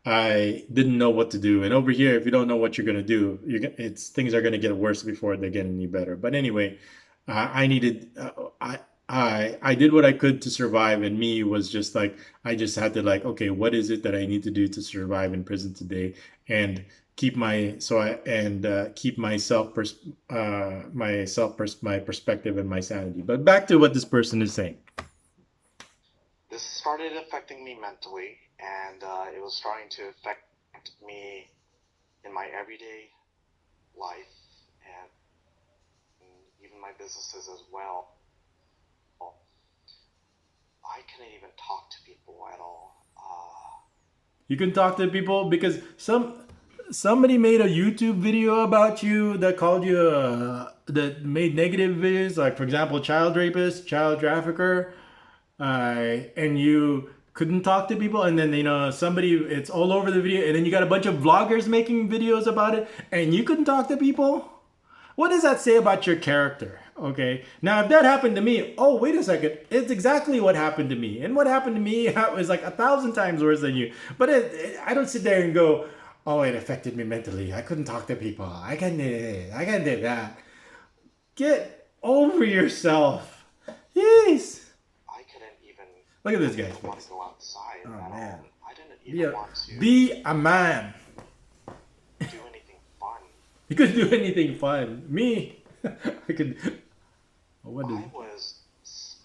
I didn't know what to do. And over here, if you don't know what you're gonna do, it's things are gonna get worse before they get any better. But anyway, I needed, I did what I could to survive, and me was just like, I just had to, like, okay, what is it that I need to do to survive in prison today, and keep my so I and keep my perspective and my sanity. But back to what this person is saying.
This started affecting me mentally, and it was starting to affect me in my everyday life and even my businesses as well. I couldn't even talk to people at all.
You can talk to people because somebody made a YouTube video about you that called you that made negative videos, like for example, child rapist, child trafficker, and you couldn't talk to people, and then somebody, it's all over the video, and then you got a bunch of vloggers making videos about it, and you couldn't talk to people. What does that say about your character? Okay. Now, if that happened to me, oh, wait a second. It's exactly what happened to me. And what happened to me was like 1,000 times worse than you. But I don't sit there and go, oh, it affected me mentally. I couldn't talk to people. I can't do that. Get over yourself. Yes.
I couldn't even.
Look at
I
this guy's
didn't want to
face.
go outside
Oh,
at
man.
all. I didn't
Be
even
a,
want to
be a man.
do anything fun.
You couldn't do anything fun. Me, I could. What is
I was.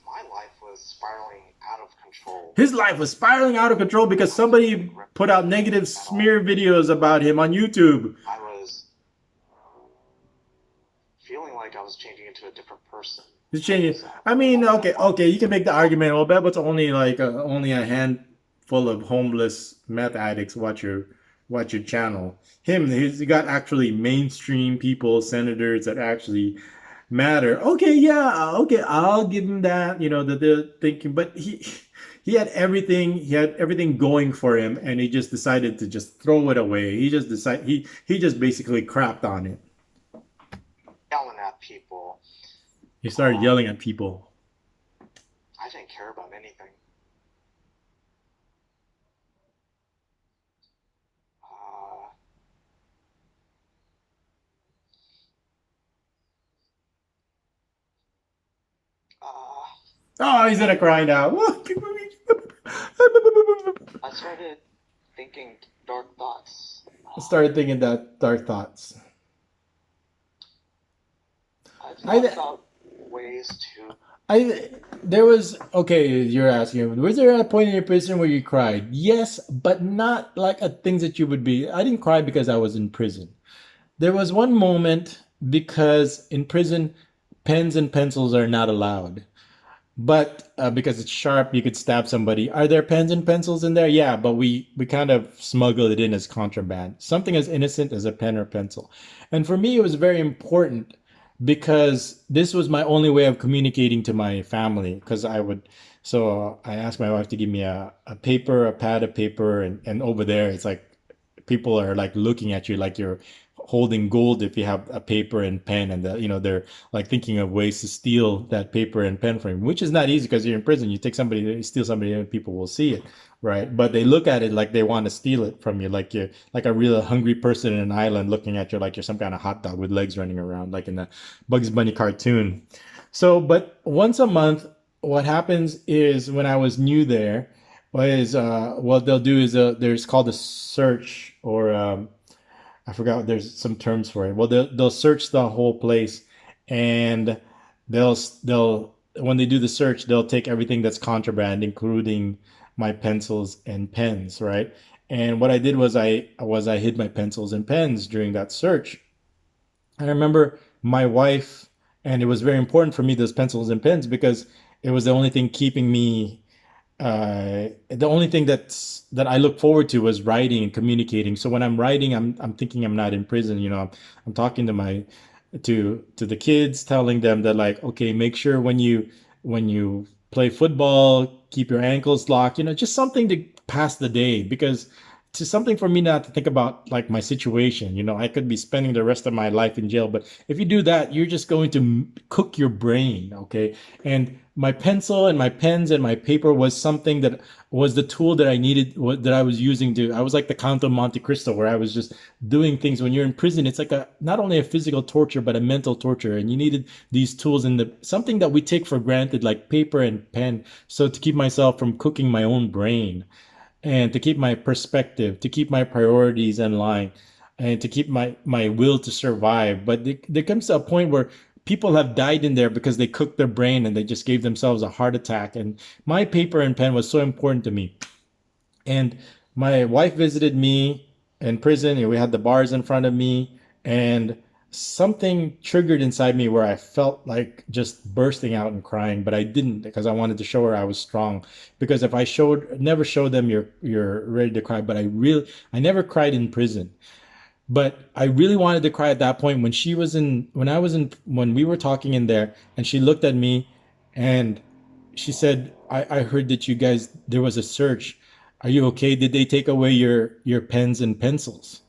My life was spiraling out of control.
His life was spiraling out of control because
I couldn't
somebody
even grip
put out negative
at all.
smear videos about him on YouTube.
I was feeling like I was changing into a different person.
He's
I
changing.
was
I mean,
falling
okay,
apart.
okay, you can make the argument. Well, Bebo's only like only a handful of homeless meth addicts watch your channel. He's got actually mainstream people, senators that actually matter. Okay, yeah, okay, I'll give him that. That they're thinking, but he had everything. He had everything going for him, and he just decided to just throw it away. He just basically crapped on it.
Yelling at people.
He started
Uh,
yelling at people.
I didn't care about anything. Uh, uh,
Oh, he's gonna cry now.
I started thinking dark thoughts.
I started thinking that dark thoughts.
I thought
I,
about ways to.
I, there was okay. You're asking, was there a point in your prison where you cried? Yes, but not like at things that you would be. I didn't cry because I was in prison. There was one moment because in prison, pens and pencils are not allowed. But because it's sharp, you could stab somebody. Are there pens and pencils in there? Yeah, but we kind of smuggle it in as contraband. Something as innocent as a pen or pencil. And for me, it was very important because this was my only way of communicating to my family. Because so I asked my wife to give me a paper, a pad of paper, and over there, it's like people are like looking at you like you're holding gold if you have a paper and pen, and they're like thinking of ways to steal that paper and pen from you, which is not easy because you're in prison. You take somebody, you steal somebody, and people will see it, right? But they look at it like they want to steal it from you, like you're like a real hungry person in an island looking at you like you're some kind of hot dog with legs running around, like in the Bugs Bunny cartoon. So, but once a month, what happens is when I was new there, was what they'll do is there's called a search, or I forgot. There's some terms for it. Well, they'll search the whole place, and they'll when they do the search, they'll take everything that's contraband, including my pencils and pens, right? And what I did was I hid my pencils and pens during that search. I remember my wife, and it was very important for me, those pencils and pens, because it was the only thing keeping me the only thing that I look forward to was writing and communicating. So when I'm writing, I'm thinking I'm not in prison. I'm talking to my to the kids, telling them that, like, okay, make sure when you play football, keep your ankles locked. Just something to pass the day, because to something for me not to think about like my situation. I could be spending the rest of my life in jail, but if you do that, you're just going to cook your brain, okay? And my pencil and my pens and my paper was something that was the tool that I needed, that I was using to. I was like the Count of Monte Cristo, where I was just doing things. When you're in prison, it's like a not only a physical torture but a mental torture, and you needed these tools and something that we take for granted, like paper and pen, so to keep myself from cooking my own brain, and to keep my perspective, to keep my priorities in line, and to keep my will to survive. But there comes to a point where people have died in there because they cooked their brain and they just gave themselves a heart attack. And my paper and pen was so important to me. And my wife visited me in prison, and we had the bars in front of me, and something triggered inside me where I felt like just bursting out and crying, but I didn't, because I wanted to show her I was strong. Because if I never showed them you're ready to cry, but I never cried in prison. But I really wanted to cry at that point when we were talking in there, and she looked at me, and she said, I heard that you guys, there was a search. Are you okay? Did they take away your pens and pencils?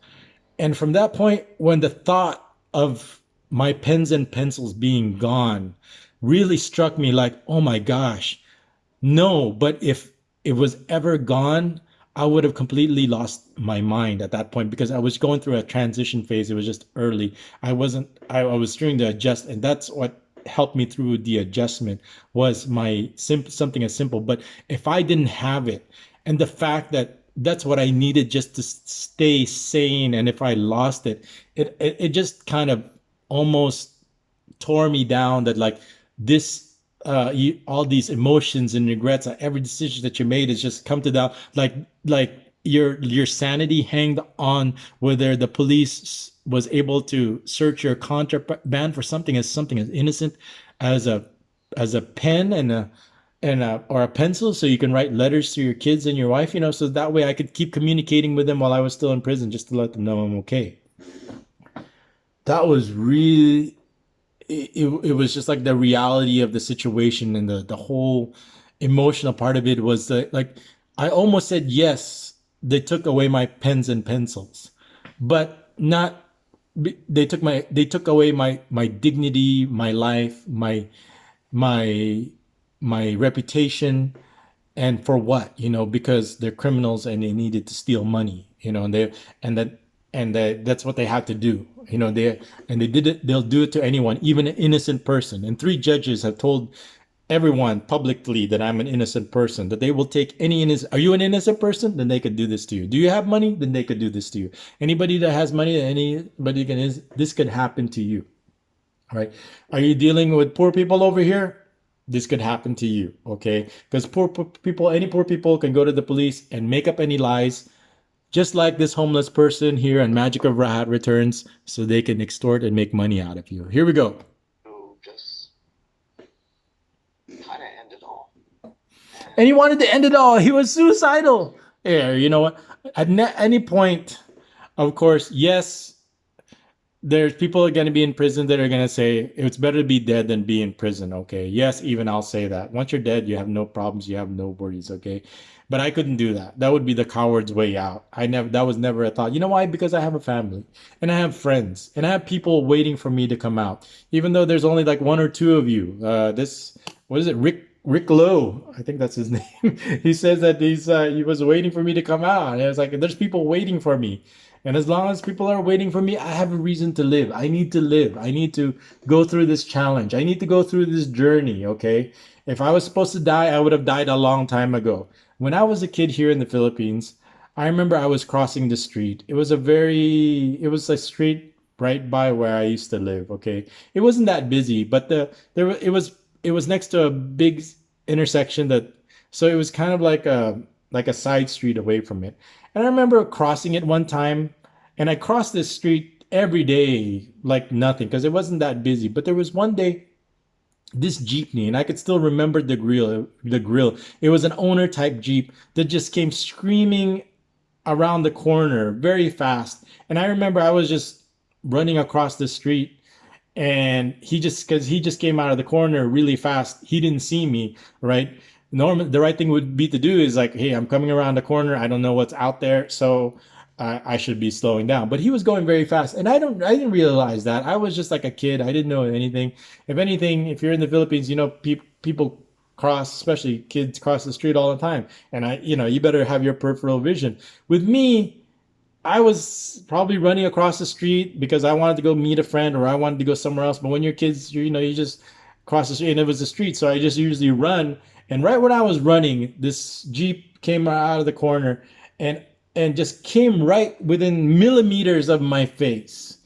And from that point, when the thought of my pens and pencils being gone really struck me, like, oh my gosh, no. But if it was ever gone, I would have completely lost my mind at that point, because I was going through a transition phase. It was just early. I was trying to adjust, and that's what helped me through the adjustment, was something as simple. But if I didn't have it, and the fact that that's what I needed just to stay sane, and if I lost it, it just kind of almost tore me down, that like this all these emotions and regrets, every decision that you made is just come to down, like your sanity hanged on whether the police was able to search your contraband for something as innocent as a pen and or a pencil, so you can write letters to your kids and your wife, so that way I could keep communicating with them while I was still in prison, just to let them know I'm okay. That was really, it was just like the reality of the situation, and the whole emotional part of it was that, like, I almost said yes. They took away my pens and pencils, but not. They took away my dignity, my life, my my reputation. And for what? Because they're criminals and they needed to steal money, and that that's what they had to do. They did it. They'll do it to anyone, even an innocent person. And three judges have told everyone publicly that I'm an innocent person, that they will take any innocent. Are you an innocent person? Then they could do this to you. Do you have money? Then they could do this to you. Anybody that has money, anybody can, this could happen to you. Right? Are you dealing with poor people over here? This could happen to you. Okay? Because poor people, any poor people can go to the police and make up any lies, just like this homeless person here and Magic of Rahat returns, so they can extort and make money out of you. Here we go.
To just kind of end it all.
And he wanted to end it all. He was suicidal. Yeah, you know what? At any point, of course, yes, there's people are going to be in prison that are going to say it's better to be dead than be in prison. Okay. Yes, even I'll say that. Once you're dead, you have no problems. You have no worries. Okay. But I couldn't do that. That would be the coward's way out. I never that was never a thought. You know why? Because I have a family and I have friends and I have people waiting for me to come out. Even though there's only like one or two of you. This what is it? Rick Lowe, I think that's his name. He says that he was waiting for me to come out. And I was like, there's people waiting for me. And as long as people are waiting for me, I have a reason to live. I need to live. I need to go through this challenge. I need to go through this journey, okay? If I was supposed to die, I would have died a long time ago. When I was a kid here in the Philippines, I remember I was crossing the street. It was a street right by where I used to live, okay? It wasn't that busy, but it was next to a big intersection that so it was kind of like a side street away from it. And I remember crossing it one time, and I crossed this street every day like nothing because it wasn't that busy. But there was one day this jeepney, and I could still remember the grill. The grill. It was an owner type jeep that just came screaming around the corner very fast. And I remember I was just running across the street, and he just came out of the corner really fast. He didn't see me, right? Normal, the right thing would be to do is like, hey, I'm coming around the corner. I don't know what's out there, so I should be slowing down. But he was going very fast, and I didn't realize that. I was just like a kid. I didn't know anything. If anything, if you're in the Philippines, you know, people cross, especially kids cross the street all the time, and you better have your peripheral vision. With me, I was probably running across the street because I wanted to go meet a friend or I wanted to go somewhere else. But when you're kids, you just cross the street and it was a street. So I just usually run. And right when I was running, this Jeep came out of the corner and and just came right within millimeters of my face.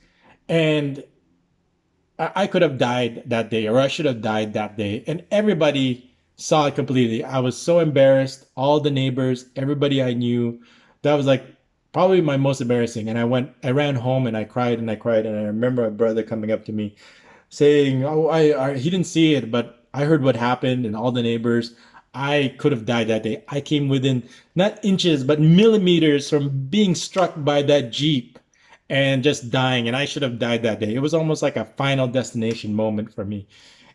And I could have died that day, or I should have died that day. And everybody saw it completely. I was so embarrassed. All the neighbors, everybody I knew, that was like probably my most embarrassing. And I ran home and I cried and I cried. And I remember my brother coming up to me saying, "Oh, he didn't see it, but I heard what happened." And all the neighbors, I could have died that day. I came within not inches, but millimeters from being struck by that Jeep and just dying. And I should have died that day. It was almost like a final destination moment for me.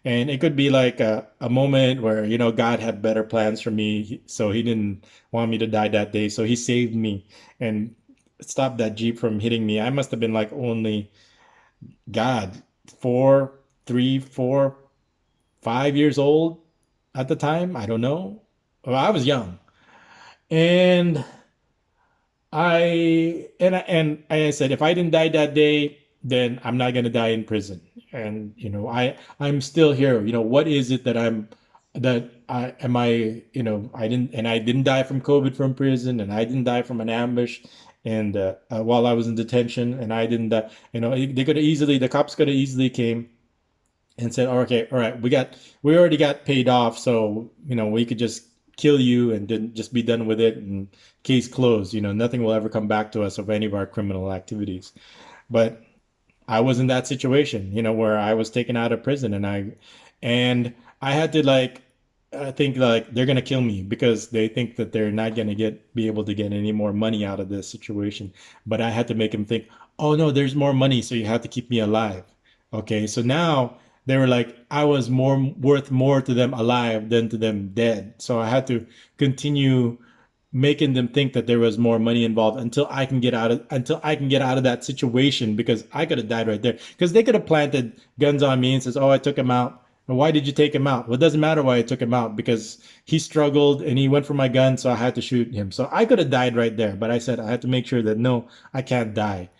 And it could be like a moment where, God had better plans for me. So he didn't want me to die that day. So he saved me and stopped that Jeep from hitting me. I must have been like only, God, 5 years old at the time. I don't know. Well, I was young. And I said, if I didn't die that day, then I'm not gonna die in prison. And I'm still here. What is it that I am I I didn't die from COVID from prison, and I didn't die from an ambush, and while I was in detention, and I didn't die. The cops could have easily came and said, "Oh, okay, all right, we already got paid off, so we could just kill you and then just be done with it, and case closed. Nothing will ever come back to us of any of our criminal activities." But I was in that situation, where I was taken out of prison, and I had to like I think like they're gonna kill me because they think that they're not gonna be able to get any more money out of this situation. But I had to make them think, oh no, there's more money, so you have to keep me alive. Okay, so now they were like, I was worth more to them alive than to them dead. So I had to continue making them think that there was more money involved until I can get out of that situation, because I could have died right there, because they could have planted guns on me and says, "Oh, I took him out." "Well, why did you take him out?" "Well, it doesn't matter why I took him out, because he struggled and he went for my gun, so I had to shoot him." So I could have died right there, but I said I had to make sure that no, I can't die.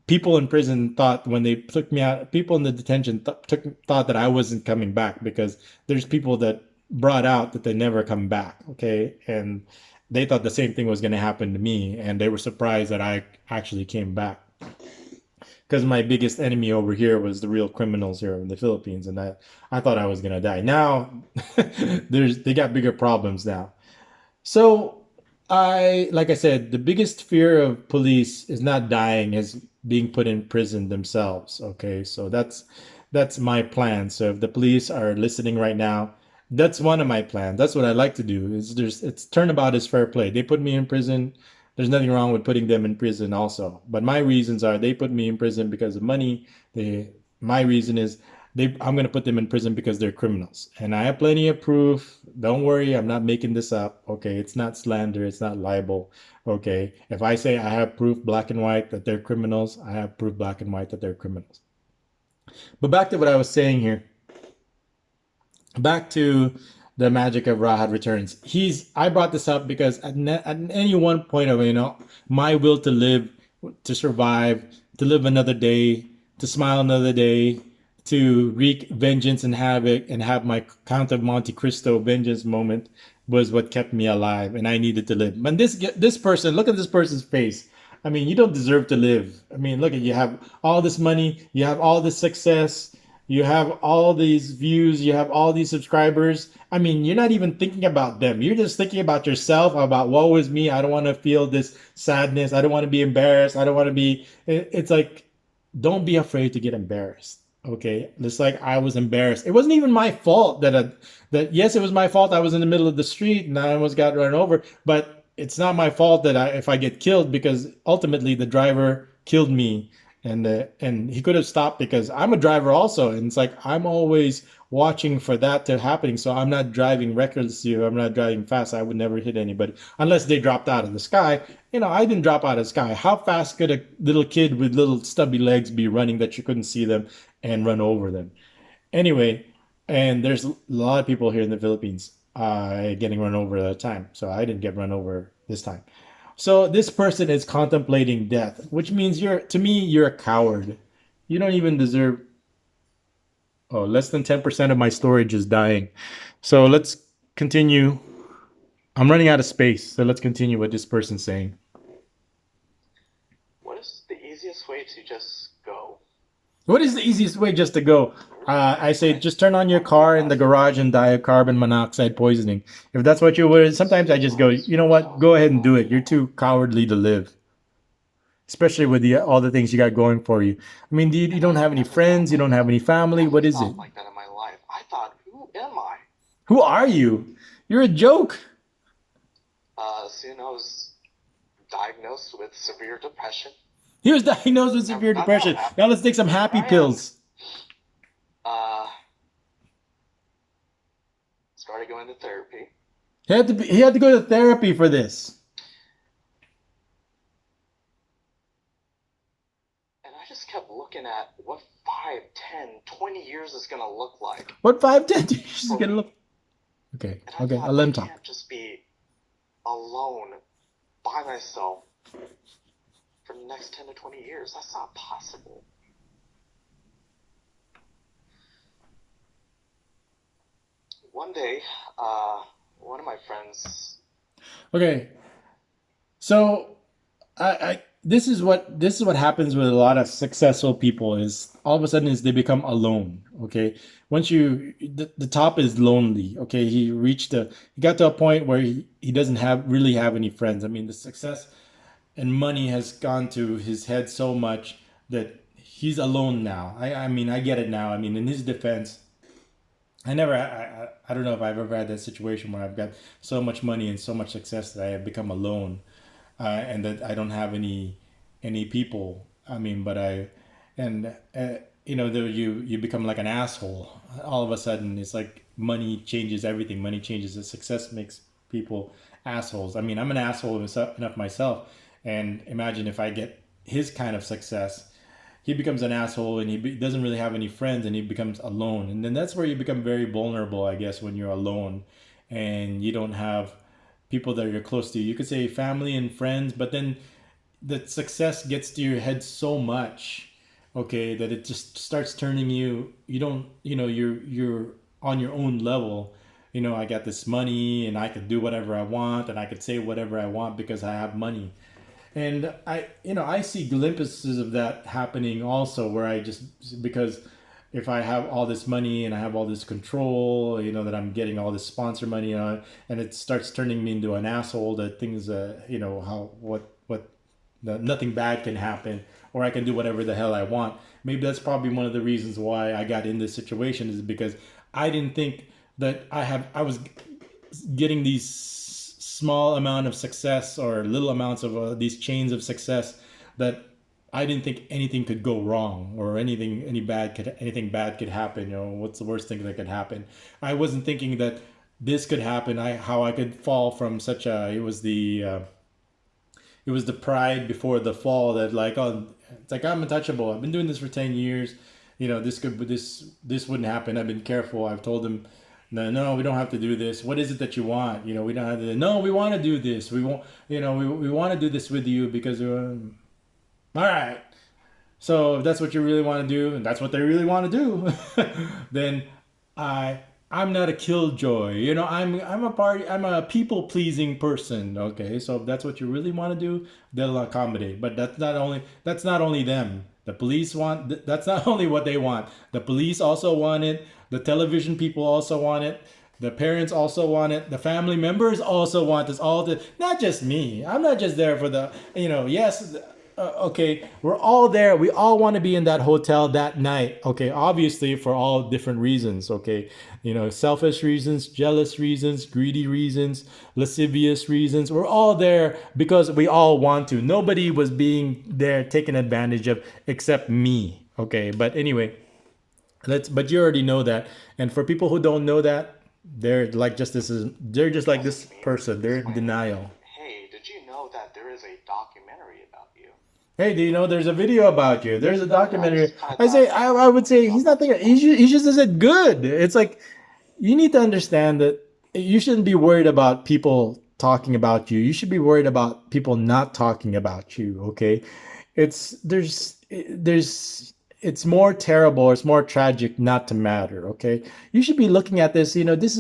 People in prison thought when they took me out, people in the detention thought that I wasn't coming back, because there's people that brought out that they never come back. Okay. And they thought the same thing was going to happen to me. And they were surprised that I actually came back, because my biggest enemy over here was the real criminals here in the Philippines. And I thought I was going to die. Now they got bigger problems now. So like I said, the biggest fear of police is not dying, is being put in prison themselves. Okay, so that's my plan. So if the police are listening right now, that's one of my plans. That's what I like to do. It's turnabout is fair play. They put me in prison. There's nothing wrong with putting them in prison also. But my reasons are, they put me in prison because of money. My reason is I'm going to put them in prison because they're criminals. And I have plenty of proof. Don't worry, I'm not making this up. Okay, it's not slander, it's not libel. Okay, if I say I have proof black and white that they're criminals, I have proof black and white that they're criminals. But back to what I was saying here, back to the magic of Rahat returns. I brought this up because at any one point of my will to live, to survive, to live another day, to smile another day, to wreak vengeance and havoc and have my Count of Monte Cristo vengeance moment was what kept me alive, and I needed to live. And this person, look at this person's face. I mean, you don't deserve to live. I mean, look at you have all this money, you have all this success, you have all these views, you have all these subscribers. I mean, you're not even thinking about them. You're just thinking about yourself, about woe is me. I don't want to feel this sadness. I don't want to be embarrassed. I don't want to be. It's like, don't be afraid to get embarrassed. Okay, just like I was embarrassed. It wasn't even my fault that yes, it was my fault. I was in the middle of the street and I almost got run over. But it's not my fault that if I get killed, because ultimately the driver killed me, and he could have stopped because I'm a driver also, and it's like I'm always watching for that to happening. So I'm not driving recklessly, or I'm not driving fast. I would never hit anybody unless they dropped out of the sky. I didn't drop out of the sky. How fast could a little kid with little stubby legs be running that you couldn't see them and run over them? Anyway, and there's a lot of people here in the Philippines getting run over at a time. So I didn't get run over this time. So this person is contemplating death, which means to me, you're a coward. You don't even deserve. Oh, less than 10% of my storage is dying. So let's continue. I'm running out of space. So let's continue what this person's saying.
What is the easiest way to just go?
What is the easiest way just to go? I say just turn on your car in the garage and die of carbon monoxide poisoning. If that's what you would, sometimes I just go, you know what? Go ahead and do it. You're too cowardly to live, especially with all the things you got going for you. I mean, you don't have any friends, you don't have any family. What is it?
Like that in my life. I thought, who am I?
Who are you? You're a joke.
Soon I was diagnosed with severe depression.
He was diagnosed with severe depression. Now let's take some happy pills.
Started going to therapy.
He had to go to therapy for this.
And I just kept looking at what 5, 10, 20 years is going to look like.
What 5, 10 years is going to look? Okay, I'll let him talk.
I can't just be alone by myself for the next 10 to 20 years. That's not possible. One day, one of my friends.
Okay, so this is what happens with a lot of successful people is all of a sudden is they become alone. Okay, once the top is lonely. Okay, he got to a point where he doesn't really have any friends. I mean, the success and money has gone to his head so much that he's alone now. I mean, I get it now. I mean, in his defense, I don't know if I've ever had that situation where I've got so much money and so much success that I have become alone, and that I don't have any people. I mean, but and you become like an asshole. All of a sudden, it's like money changes everything. Money changes the success, makes people assholes. I mean, I'm an asshole enough myself, and imagine if I get his kind of success. He becomes an asshole, and doesn't really have any friends, and he becomes alone, and then that's where you become very vulnerable, I guess, when you're alone and you don't have people that you're close to. You could say family and friends, but then the success gets to your head so much, okay, that it just starts turning you don't you're on your own level. I got this money and I could do whatever I want and I could say whatever I want because I have money. And I see glimpses of that happening also, where I just, because if I have all this money and I have all this control, that I'm getting all this sponsor money, and it starts turning me into an asshole, that things, how what nothing bad can happen, or I can do whatever the hell I want. Maybe that's probably one of the reasons why I got in this situation, is because I didn't think that I was getting these small amount of success, or little amounts of these chains of success, that I didn't think anything could go wrong or anything bad could happen. You know, what's the worst thing that could happen? I wasn't thinking that this could happen. How I could fall from such a it was the pride before the fall that like, oh, it's like I'm untouchable. I've been doing this for 10 years. You know, this wouldn't happen. I've been careful. I've told them, no, no, we don't have to do this. What is it that you want? You know, we don't have to. No, we want to do this. We want, you know, we want to do this with you because all right. So if that's what you really want to do, and that's what they really want to do, then I I'm not a killjoy. You know, I'm a people pleasing person. Okay, so if that's what you really want to do, they'll accommodate. But that's not only them. The police want that's not only what they want. The police also want it. The television people also want it. The parents also want it. The family members also want this. All the not just me. I'm not just there for the yes, okay, we're all there. We all want to be in that hotel that night. Okay, obviously for all different reasons. Okay, selfish reasons, jealous reasons, greedy reasons, lascivious reasons. We're all there because we all want to. Nobody was being there taken advantage of except me. Okay, but anyway, but you already know that. And for people who don't know that, they're just like
Yes,
this
it's me.
person. They're in
Explaining,
denial.
hey, did you know that there is a documentary about you?
Hey, do you know there's a video about you? There's a
Yeah, I
documentary.
just kind of thought,
I would
let me
say he's
drop
not
that
thinking.
info.
He just isn't good. It's like you need to understand that you shouldn't be worried about people talking about you. You should be worried about people not talking about you. Okay, it's there's it's more terrible, it's more tragic not to matter. Okay, you should be looking at this. This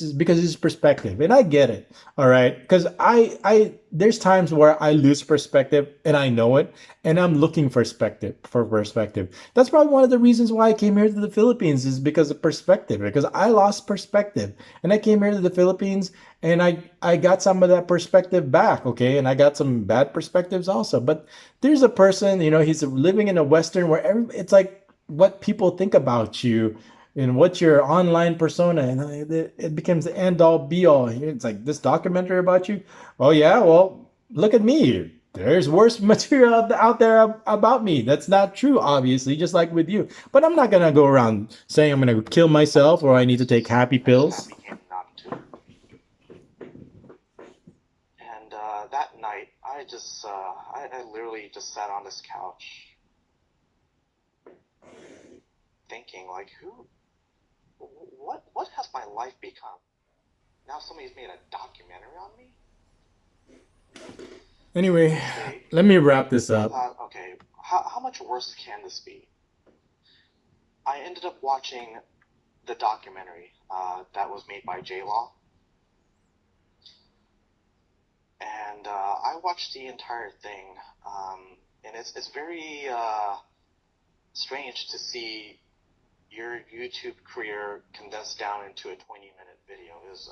is because it's perspective, and I get it. All right, because I there's times where I lose perspective and I know it, and I'm looking for perspective. That's probably one of the reasons why I came here to the Philippines is because of perspective. Because I lost perspective, and I came here to the Philippines, and I got some of that perspective back. Okay, and I got some bad perspectives also. But there's a person, he's living in a Western where it's like what people think about you and what's your online persona, and it becomes the end all be all. It's like this documentary about you. Oh yeah, well look at me. There's worse material out there about me. That's not true, obviously, just like with you. But I'm not gonna go around saying I'm gonna kill myself or I need to take happy
I just
pills.
happy came not to. And that night, I literally just sat on this couch thinking, like, what has my life become? Now somebody's made a documentary on me?
Anyway,
Okay,
let me wrap this
I
up.
thought, okay, how much worse can this be? I ended up watching the documentary that was made by J Law, and I watched the entire thing, and it's very strange to see your YouTube career condensed down into a 20-minute video. It was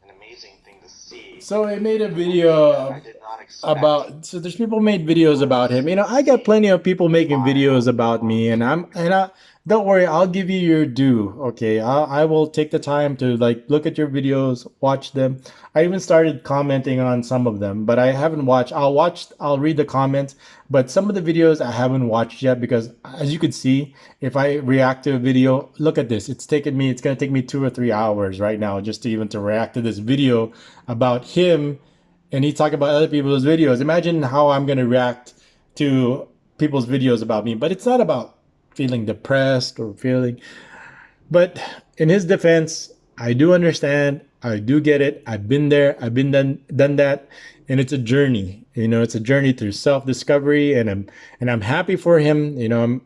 an amazing thing to see,
So I made a
and one thing that
video
I did not expect
about so there's people made videos about him.
was
I got plenty
seeing
of people making
my
videos about
former
me, and
coworker.
I don't worry, I'll give you your due. Okay, I will take the time to like look at your videos, watch them. I even started commenting on some of them, but I haven't watched. I'll read the comments, but some of the videos I haven't watched yet because as you can see, if I react to a video, look at this. It's gonna take me 2 or 3 hours right now just to even to react to this video about him, and he talk about other people's videos. Imagine how I'm gonna react to people's videos about me. But it's not about feeling depressed or feeling. But in his defense, I do understand. I do get it. I've been there. I've been done that, and it's a journey. It's a journey through self discovery, and I'm happy for him.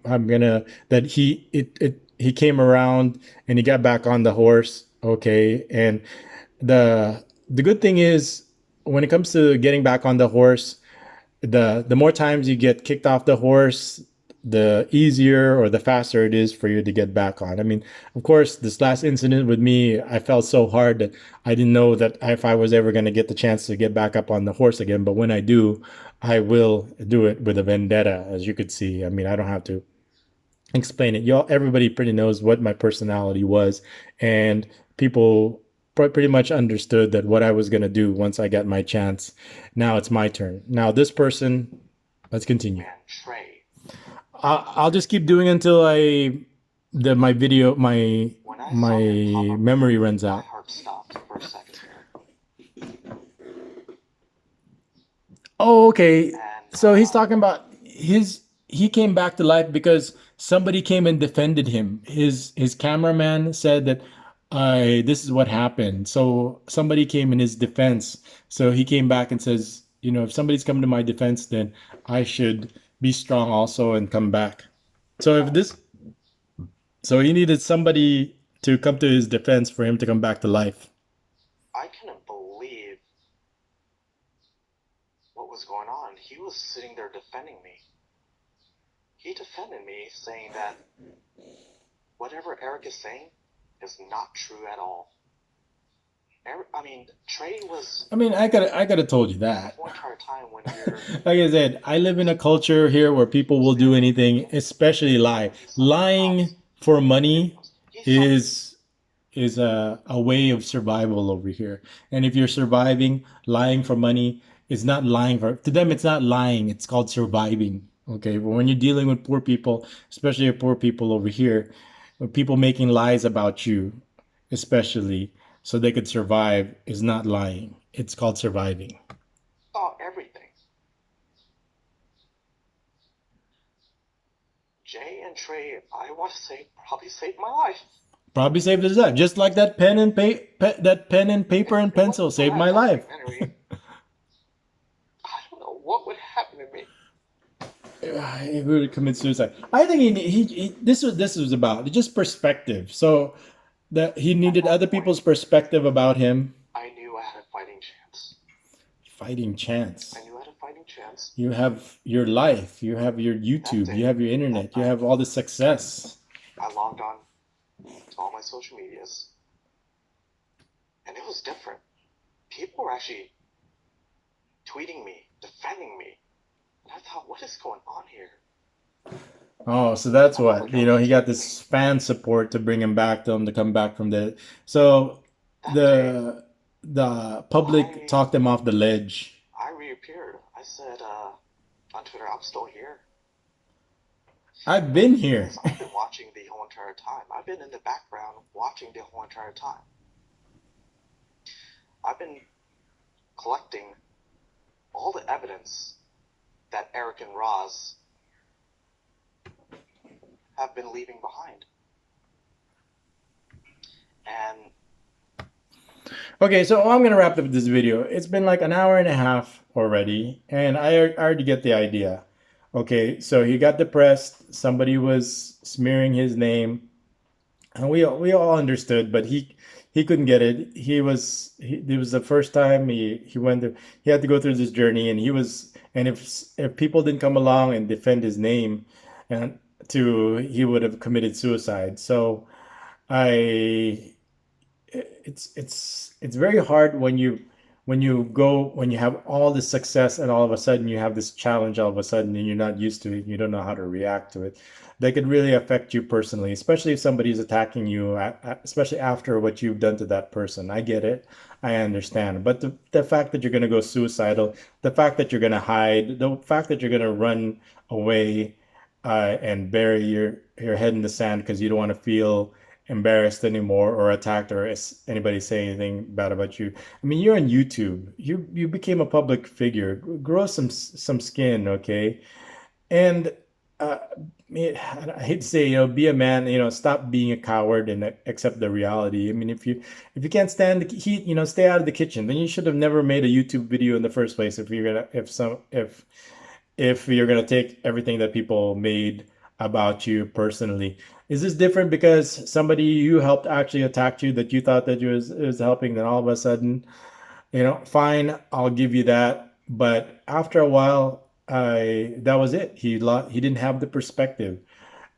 I'm gonna that he came around and he got back on the horse. Okay, and the good thing is when it comes to getting back on the horse, the more times you get kicked off the horse, the easier or the faster it is for you to get back on. I mean, of course, this last incident with me, I felt so hard that I didn't know that if I was ever going to get the chance to get back up on the horse again. But when I do, I will do it with a vendetta, as you could see. I mean, I don't have to explain it. Everybody pretty knows what my personality was, and people pretty much understood that what I was gonna do once I got my chance. Now it's my turn. Now this person, let's continue.
Man, Trey,
I'll just keep doing until my video
when I saw him pop
my
up
memory
there,
runs
my
out.
heart stopped for a second there.
Oh, okay.
And,
So he's talking about he came back to life because somebody came and defended him. His cameraman said that this is what happened. So somebody came in his defense. So he came back and says, if somebody's coming to my defense, then I should be strong also and come back. So if this so he needed somebody to come to his defense for him to come back to life.
I couldn't believe what was going on. He was sitting there defending me. He defended me, saying that whatever Eric is saying is not true at all. Trey was
I mean, I could have told you
the
that.
whole entire time when we're
Like I said, I live in a culture here where people will do
staring
anything,
looking
especially lie.
when he saw the
Lying
cops
for
in the
money
videos. He saw
is a way of survival over here. And if you're surviving, lying for money is not lying for to them. It's not lying. It's called surviving. Okay, but when you're dealing with poor people, especially poor people over here, with people making lies about you, especially so they could survive, is not lying. It's called surviving.
saw everything. Jay and Trey, I want to say, probably saved my life.
Probably saved his life, just like that pen and paper and
If it
pencil
wasn't for
saved
that
my life.
documentary, I don't know what would happen to me.
He would commit suicide. I think this was about just perspective. So that he
At
needed
that
other
point,
people's perspective about him.
I knew I had a fighting chance.
Fighting chance.
I knew I had a fighting chance.
You have your life. You have your
That
YouTube. You
day,
have your
that
internet. You
night,
have all the success.
I logged on to all my social medias, and it was different. People were actually tweeting me, defending me. And I thought, what is going on here?
Oh, so that's
I felt
what
like I was
he got
attacking
this
me.
fan support to bring him back to him to come back from the. So
That day,
the public
I
talked him off the ledge.
I reappeared. I said on Twitter, I'm still here.
I've
But the
been
thing
here.
is, I've been watching the whole entire time. I've been in the background watching the whole entire time. I've been collecting all the evidence that Eric and Roz have been leaving behind. And
Okay, so I'm gonna wrap up this video. It's been like an hour and a half already, and I already get the idea. Okay, so he got depressed. Somebody was smearing his name, and we all understood, but he couldn't get it. It was the first time he had to go through this journey, and if people didn't come along and defend his name, and he would have committed suicide. So I it's very hard when you have all this success and all of a sudden you have this challenge all of a sudden and you're not used to it and you don't know how to react to it. That could really affect you personally, especially if somebody's attacking you, especially after what you've done to that person. I get it. I understand. But the fact that you're going to go suicidal, the fact that you're going to hide, the fact that you're going to run away and bury your head in the sand because you don't want to feel embarrassed anymore or attacked or anybody say anything bad about you. I mean, you're on YouTube. You became a public figure. Grow some skin, okay? And uh, I hate to say, be a man. Stop being a coward and accept the reality. I mean, if you can't stand the heat, stay out of the kitchen. Then you should have never made a YouTube video in the first place. If you're gonna take everything that people made about you personally. Is this different because somebody you helped actually attacked you that you thought that you was helping, then all of a sudden, fine, I'll give you that. But after a while, I that was it. He didn't have the perspective,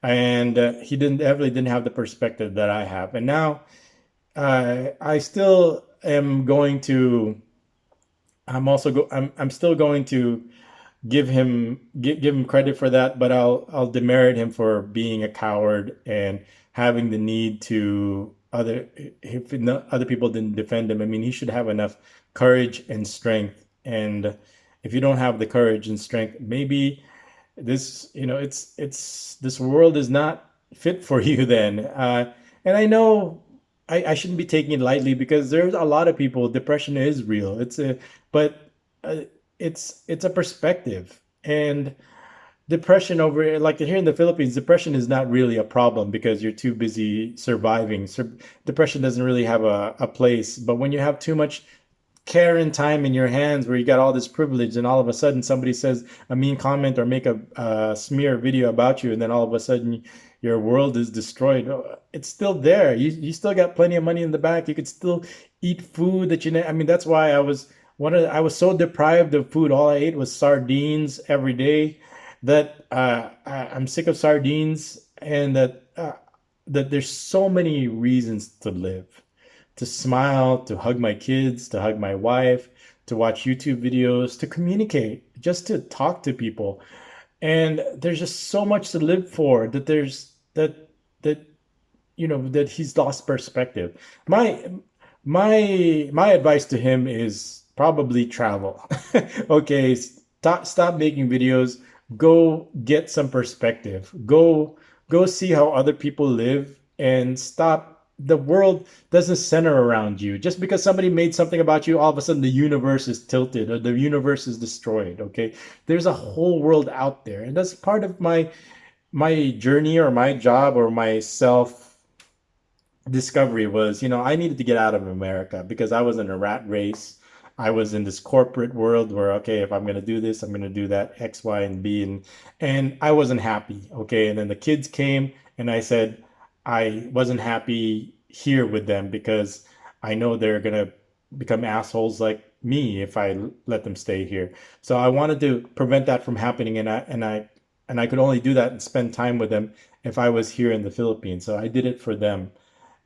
and he didn't definitely didn't have the perspective that I have. And now I still am going to. I'm still going to give him credit for that, but I'll demerit him for being a coward and having the need to other if other people didn't defend him. I mean, he should have enough courage and strength. And if you don't have the courage and strength, maybe this, it's this world is not fit for you then. And I know I shouldn't be taking it lightly because there's a lot of people, depression is real. But uh, it's a perspective. And depression over, like here in the Philippines, depression is not really a problem because you're too busy surviving. Depression doesn't really have a place. But when you have too much care and time in your hands where you got all this privilege and all of a sudden somebody says a mean comment or make a smear video about you, and then all of a sudden your world is destroyed. It's still there. You still got plenty of money in the bank. You could still eat food that I mean, that's why I was so deprived of food. All I ate was sardines every day, that I'm sick of sardines. And that there's so many reasons to live, to smile, to hug my kids, to hug my wife, to watch YouTube videos, to communicate, just to talk to people. And there's just so much to live for, that there's that that he's lost perspective. My advice to him is probably travel. Okay, stop making videos. Go get some perspective. Go see how other people live, and stop. The world doesn't center around you. Just because somebody made something about you, all of a sudden the universe is tilted or the universe is destroyed. Okay, there's a whole world out there, and that's part of my journey or my job or my self discovery. Was, I needed to get out of America because I was in a rat race. I was in this corporate world where, okay, if I'm going to do this, I'm going to do that X, Y, and B. And I wasn't happy. Okay. And then the kids came, and I said, I wasn't happy here with them because I know they're going to become assholes like me if I let them stay here. So I wanted to prevent that from happening. And I could only do that and spend time with them if I was here in the Philippines. So I did it for them.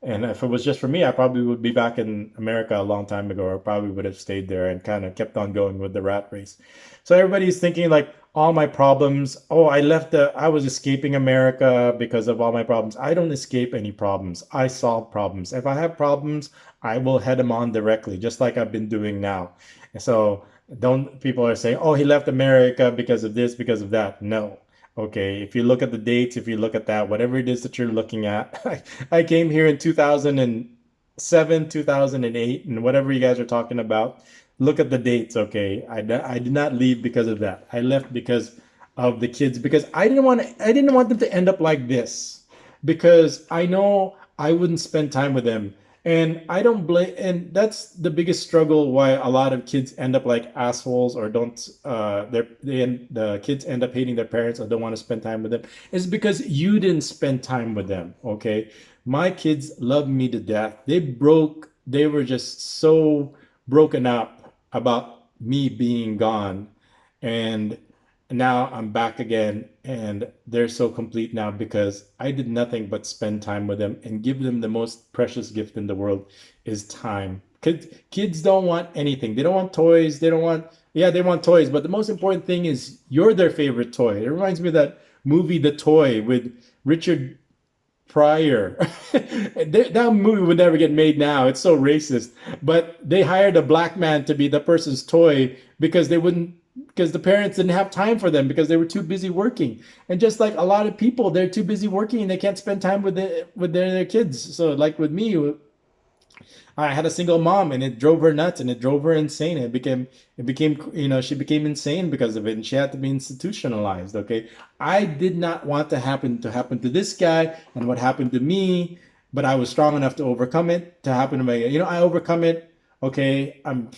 And if it was just for me, I probably would be back in America a long time ago, or probably would have stayed there and kind of kept on going with the rat race. So everybody's thinking like all my problems, oh, I was escaping America because of all my problems. I don't escape any problems. I solve problems. If I have problems, I will head them on directly, just like I've been doing now. And so don't, people are saying, oh, he left America because of this, because of that. No. Okay, if you look at the dates, if you look at that, whatever it is that you're looking at, I came here in 2007, 2008, and whatever you guys are talking about, look at the dates, okay? I did not leave because of that. I left because of the kids, because I didn't want them to end up like this, because I know I wouldn't spend time with them. And I don't blame, and that's the biggest struggle why a lot of kids end up like assholes, or don't, the kids end up hating their parents or don't want to spend time with them, is because you didn't spend time with them. Okay. My kids love me to death. They were just so broken up about me being gone. And now I'm back again, and they're so complete now because I did nothing but spend time with them and give them the most precious gift in the world, is time. Kids don't want anything. They don't want toys. They don't want, yeah, they want toys, but the most important thing is you're their favorite toy. It reminds me of that movie, The Toy, with Richard Pryor. That movie would never get made now. It's so racist. But they hired a black man to be the person's toy because they wouldn't, because the parents didn't have time for them because they were too busy working. And just like a lot of people, they're too busy working and they can't spend time with their kids. So like with me, I had a single mom, and it drove her nuts and it drove her insane. It became, she became insane because of it, and she had to be institutionalized. Okay. I did not want to happen to this guy and what happened to me, but I was strong enough to overcome it, to happen to me. I overcome it. Okay. I'm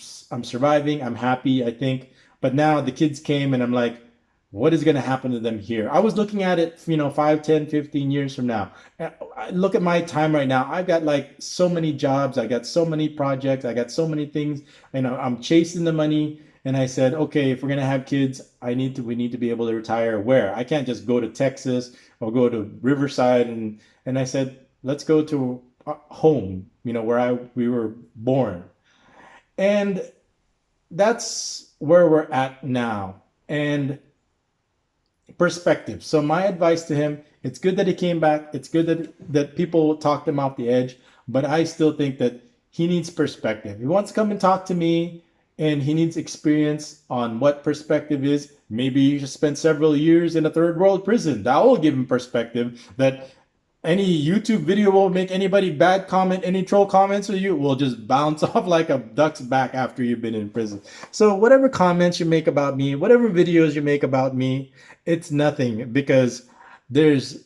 surviving. I'm happy, I think. But now the kids came, and I'm like, what is going to happen to them here? I was looking at it, 5, 10, 15 years from now. Look at my time right now. I've got like so many jobs. I got so many projects. I got so many things. I'm chasing the money. And I said, okay, if we're going to have kids, we need to be able to retire where? I can't just go to Texas or go to Riverside. And I said, let's go to home, where we were born. And that's where we're at now. And perspective. So my advice to him, it's good that he came back. It's good that people talked him off the edge, but I still think that he needs perspective. He wants to come and talk to me. and he needs experience on what perspective is. Maybe you should spend several years in a third world prison. That will give him perspective that any YouTube video will make anybody bad comment, any troll comments or you will just bounce off like a duck's back after you've been in prison. So whatever comments you make about me, whatever videos you make about me, it's nothing because there's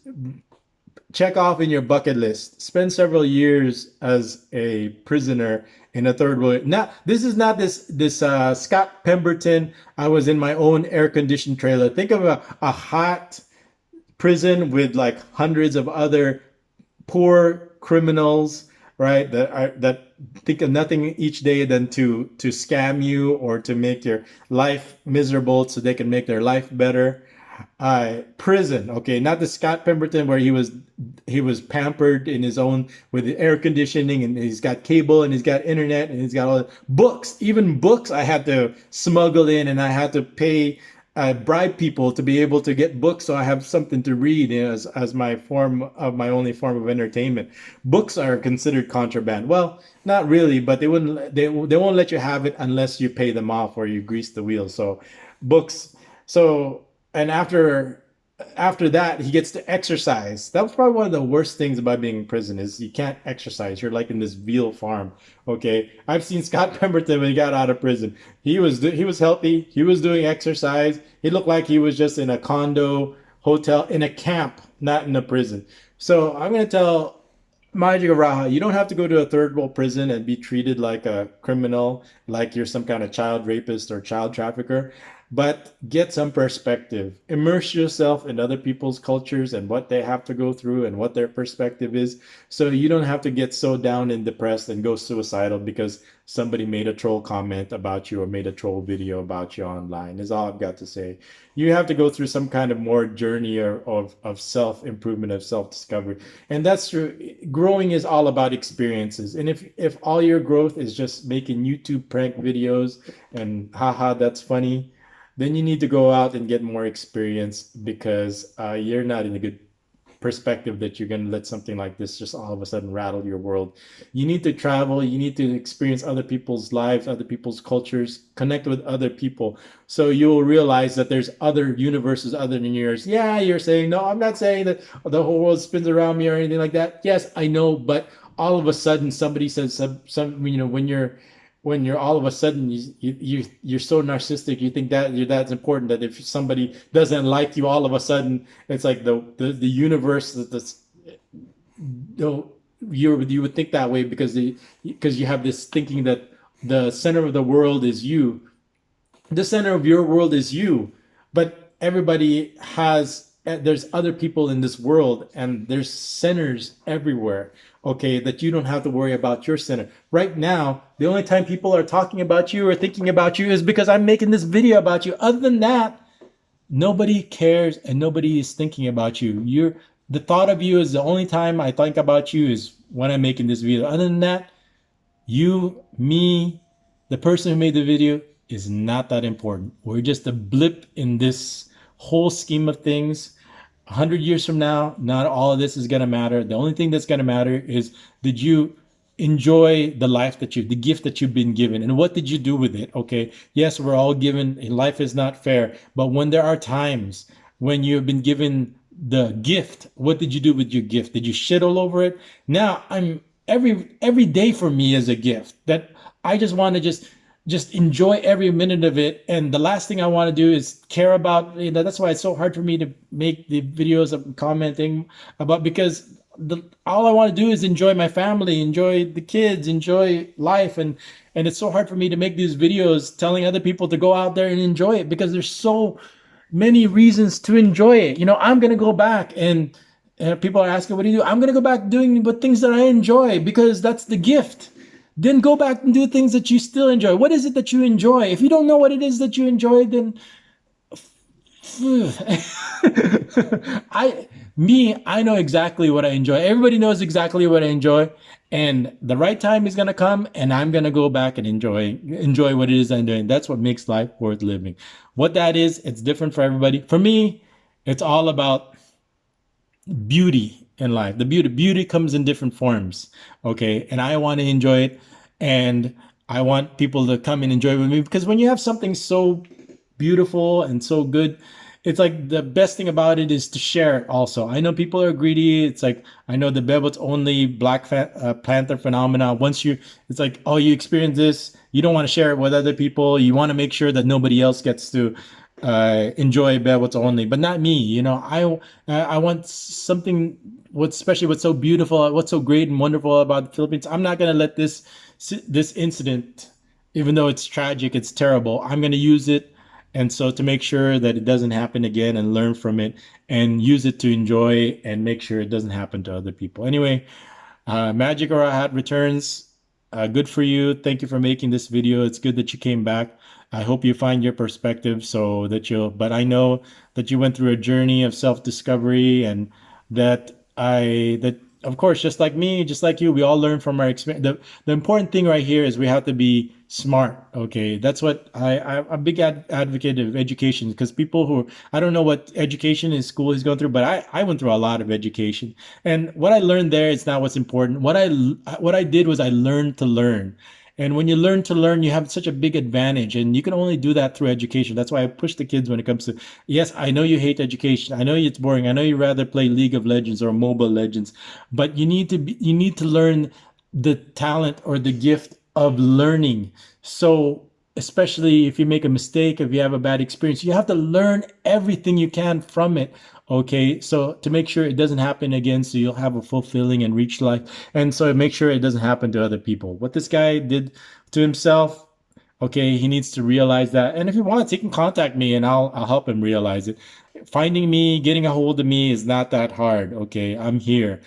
check off in your bucket list. Spend several years as a prisoner in a third world. Now, this is not this Scott Pemberton. I was in my own air conditioned trailer. Think of a hot prison with like hundreds of other poor criminals, right? That think of nothing each day than to scam you or to make your life miserable so they can make their life better. Prison, okay, not the Scott Pemberton where he was pampered in his own with the air conditioning and he's got cable and he's got internet and he's got all the books. Even books I had to smuggle in and I had to pay bribe people to be able to get books so I have something to read, you know, as my form of my only form of entertainment. Books are considered contraband. Well, not really, but they won't let you have it unless you pay them off or you grease the wheel. So books. So and after that he gets to exercise. That was probably one of the worst things about being in prison is you can't exercise. You're like in this veal farm. Okay, I've seen Scott Pemberton when he got out of prison. He was healthy. He was doing exercise. He looked like he was just in a condo hotel in a camp, not in a prison. So I'm gonna tell Majid Raha, you don't have to go to a third world prison and be treated like a criminal, like you're some kind of child rapist or child trafficker, but get some perspective. Immerse yourself in other people's cultures and what they have to go through and what their perspective is. So you don't have to get so down and depressed and go suicidal because somebody made a troll comment about you or made a troll video about you online, is all I've got to say. You have to go through some kind of more journey of self improvement, of self discovery. And that's true. Growing is all about experiences. And if all your growth is just making YouTube prank videos and haha, that's funny, then you need to go out and get more experience because you're not in a good perspective that you're going to let something like this just all of a sudden rattle your world. You need to travel, you need to experience other people's lives, other people's cultures, connect with other people. So you'll realize that there's other universes other than yours. Yeah, you're saying, no, I'm not saying that the whole world spins around me or anything like that. Yes, I know, but all of a sudden somebody says some when you're all of a sudden you're so narcissistic you think that you're that's important that if somebody doesn't like you all of a sudden it's like the universe that's you would think that way because you have this thinking that the center of the world is you, the center of your world is you, but everybody has there's other people in this world and there's centers everywhere, okay, that you don't have to worry about your center right now. The only time people are talking about you or thinking about you is because I'm making this video about you. Other than that, nobody cares and nobody is thinking about you. You're the thought of you is the only time I think about you is when I'm making this video. Other than that, you, me, the person who made the video is not that important. We're just a blip in this whole scheme of things. 100 years from now, not all of this is going to matter. The only thing that's going to matter is did you enjoy the life the gift that you've been given and what did you do with it? Okay. Yes, we're all given, life is not fair, but when there are times when you've been given the gift, what did you do with your gift? Did you shit all over it? Now every day for me is a gift that I just want to just enjoy every minute of it. And the last thing I want to do is care about, that's why it's so hard for me to make the videos of commenting about, because all I want to do is enjoy my family, enjoy the kids, enjoy life. And it's so hard for me to make these videos telling other people to go out there and enjoy it because there's so many reasons to enjoy it. I'm going to go back and people are asking, what do you do? I'm going to go back doing the things that I enjoy because that's the gift. Then go back and do things that you still enjoy. What is it that you enjoy? If you don't know what it is that you enjoy, then I know exactly what I enjoy. Everybody knows exactly what I enjoy. And the right time is gonna come and I'm gonna go back and enjoy what it is I'm doing. That's what makes life worth living. What that is, it's different for everybody. For me, it's all about beauty in life. The beauty comes in different forms. Okay. And I want to enjoy it. And I want people to come and enjoy with me, because when you have something so beautiful and so good, it's like the best thing about it is to share it also. I know people are greedy. It's like, I know the Bebots only Panther phenomena. Once you, it's like, oh, you experience this, you don't want to share it with other people. You want to make sure that nobody else gets to enjoy Bebots only, but not me. I want something, what's especially what's so beautiful, what's so great and wonderful about the Philippines. I'm not gonna let this incident, even though it's tragic, it's terrible, I'm going to use it. And so to make sure that it doesn't happen again and learn from it and use it to enjoy and make sure it doesn't happen to other people. Anyway, Magic or Rahat returns. Good for you. Thank you for making this video. It's good that you came back. I hope you find your perspective so that you'll, but I know that you went through a journey of self-discovery, and that of course, just like me, just like you, we all learn from our experience. The important thing right here is we have to be smart. Okay. That's what I'm a big advocate of education, because people who, I don't know what education in school he's going through, but I went through a lot of education, and what I learned there is not what's important. What I did was I learned to learn. And when you learn to learn, you have such a big advantage, and you can only do that through education. That's why I push the kids when it comes to, yes, I know you hate education. I know it's boring. I know you rather play League of Legends or Mobile Legends, but you need to learn the talent or the gift of learning. So especially if you make a mistake, if you have a bad experience, you have to learn everything you can from it. Okay, so to make sure it doesn't happen again, so you'll have a fulfilling and rich life, and so make sure it doesn't happen to other people. What this guy did to himself, okay, he needs to realize that. And if he wants, he can contact me and I'll help him realize it. Finding me, getting a hold of me is not that hard. Okay, I'm here.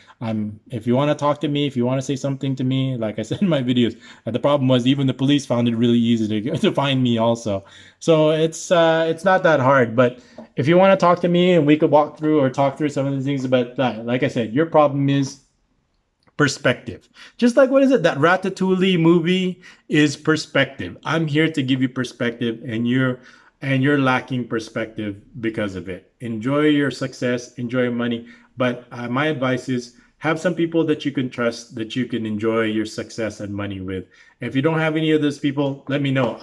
If you want to talk to me, if you want to say something to me, like I said in my videos, the problem was even the police found it really easy to find me also. So it's not that hard. But if you want to talk to me and we could walk through or talk through some of the things about that, like I said, your problem is perspective. Just like, what is it? That Ratatouille movie is perspective. I'm here to give you perspective, and you're lacking perspective because of it. Enjoy your success, enjoy your money, but my advice is have some people that you can trust, that you can enjoy your success and money with. If you don't have any of those people, let me know.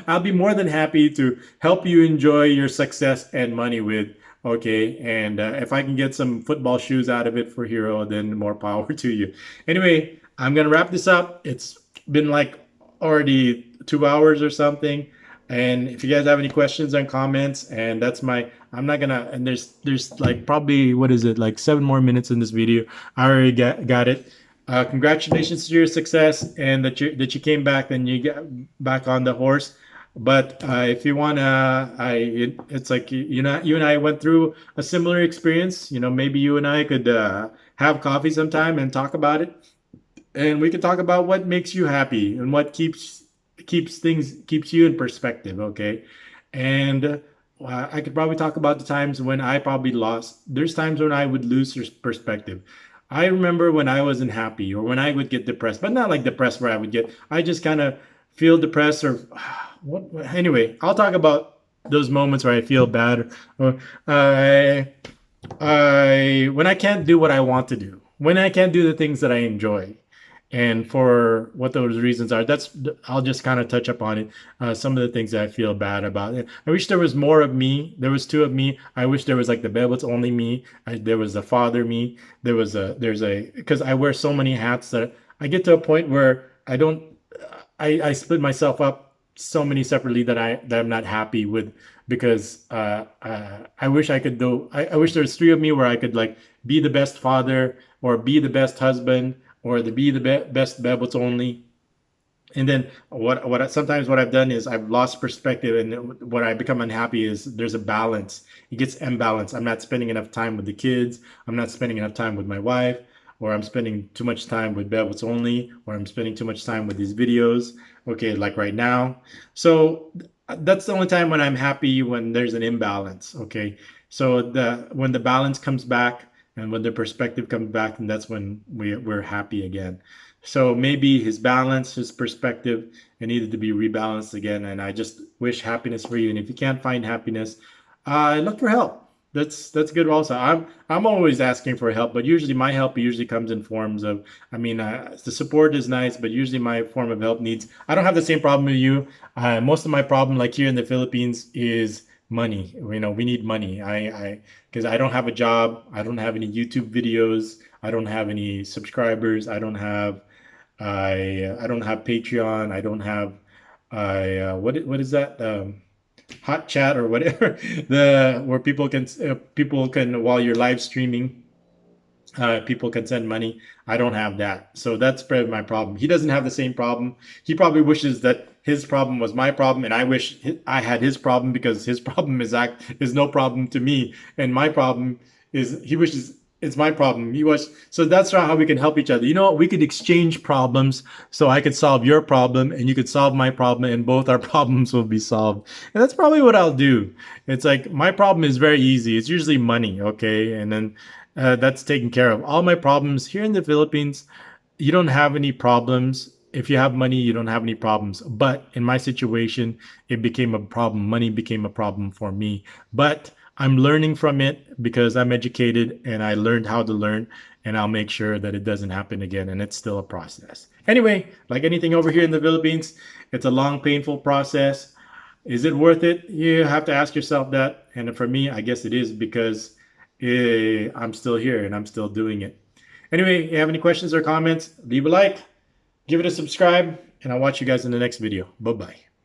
I'll be more than happy to help you enjoy your success and money with. Okay, and if I can get some football shoes out of it for Hero, then more power to you. Anyway, I'm gonna wrap this up. It's been like already 2 hours or something. And if you guys have any questions and comments, and that's my, I'm not gonna, and there's like probably, what is it, like 7 more minutes in this video. I already got it. Congratulations to your success, and that you came back and you got back on the horse. But if you wanna, it's like, you and I went through a similar experience. Maybe you and I could have coffee sometime and talk about it, and we could talk about what makes you happy and what keeps you in perspective. Okay, and I could probably talk about the times when I probably lost. There's times when I would lose perspective. I remember when I wasn't happy or when I would get depressed, but not like depressed where I just kind of feel depressed or what. Anyway, I'll talk about those moments where I feel bad, or I when I can't do what I want to do, when I can't do the things that I enjoy, and for what those reasons are, I'll just kind of touch upon it. Some of the things that I feel bad about. I wish there was more of me. There was two of me. I wish there was like the Bebot's only me. There was a father me. Because I wear so many hats that I get to a point where I don't. I split myself up so many separately that I'm not happy with, because I wish I could do. I wish there's three of me where I could like be the best father, or be the best husband, or to be the best Bebots only. And then sometimes what I've done is I've lost perspective, and what I become unhappy is there's a balance. It gets imbalanced. I'm not spending enough time with the kids. I'm not spending enough time with my wife, or I'm spending too much time with Bebots only, or I'm spending too much time with these videos. Okay, like right now. So that's the only time when I'm happy, when there's an imbalance. Okay, so when the balance comes back and when the perspective comes back, and that's when we're happy again. So maybe his balance, his perspective, it needed to be rebalanced again. And I just wish happiness for you. And if you can't find happiness, look for help. That's good also. I'm always asking for help, but usually my help usually comes in forms of, I mean, the support is nice, but usually my form of help needs, I don't have the same problem with you. Most of my problem, like here in the Philippines, is money. You know, we need money. Because I don't have a job, I don't have any YouTube videos, I don't have any subscribers, I don't have Patreon, I don't have what is that? Hot chat or whatever, the where people can, while you're live streaming, people can send money. I don't have that, so that's probably my problem. He doesn't have the same problem. He probably wishes that his problem was my problem, and I wish I had his problem, because his problem is no problem to me, and my problem is, he wishes it's my problem. He was So that's how we can help each other. You know what? We could exchange problems, so I could solve your problem, and you could solve my problem, and both our problems will be solved. And that's probably what I'll do. It's like my problem is very easy. It's usually money, okay, and then that's taken care of. All my problems here in the Philippines, you don't have any problems. If you have money, you don't have any problems. But in my situation, it became a problem. Money became a problem for me. But I'm learning from it because I'm educated and I learned how to learn, and I'll make sure that it doesn't happen again. And it's still a process. Anyway, like anything over here in the Philippines, it's a long, painful process. Is it worth it? You have to ask yourself that. And for me, I guess it is, because I'm still here and I'm still doing it. Anyway, if you have any questions or comments, leave a like, give it a subscribe, and I'll watch you guys in the next video. Bye bye.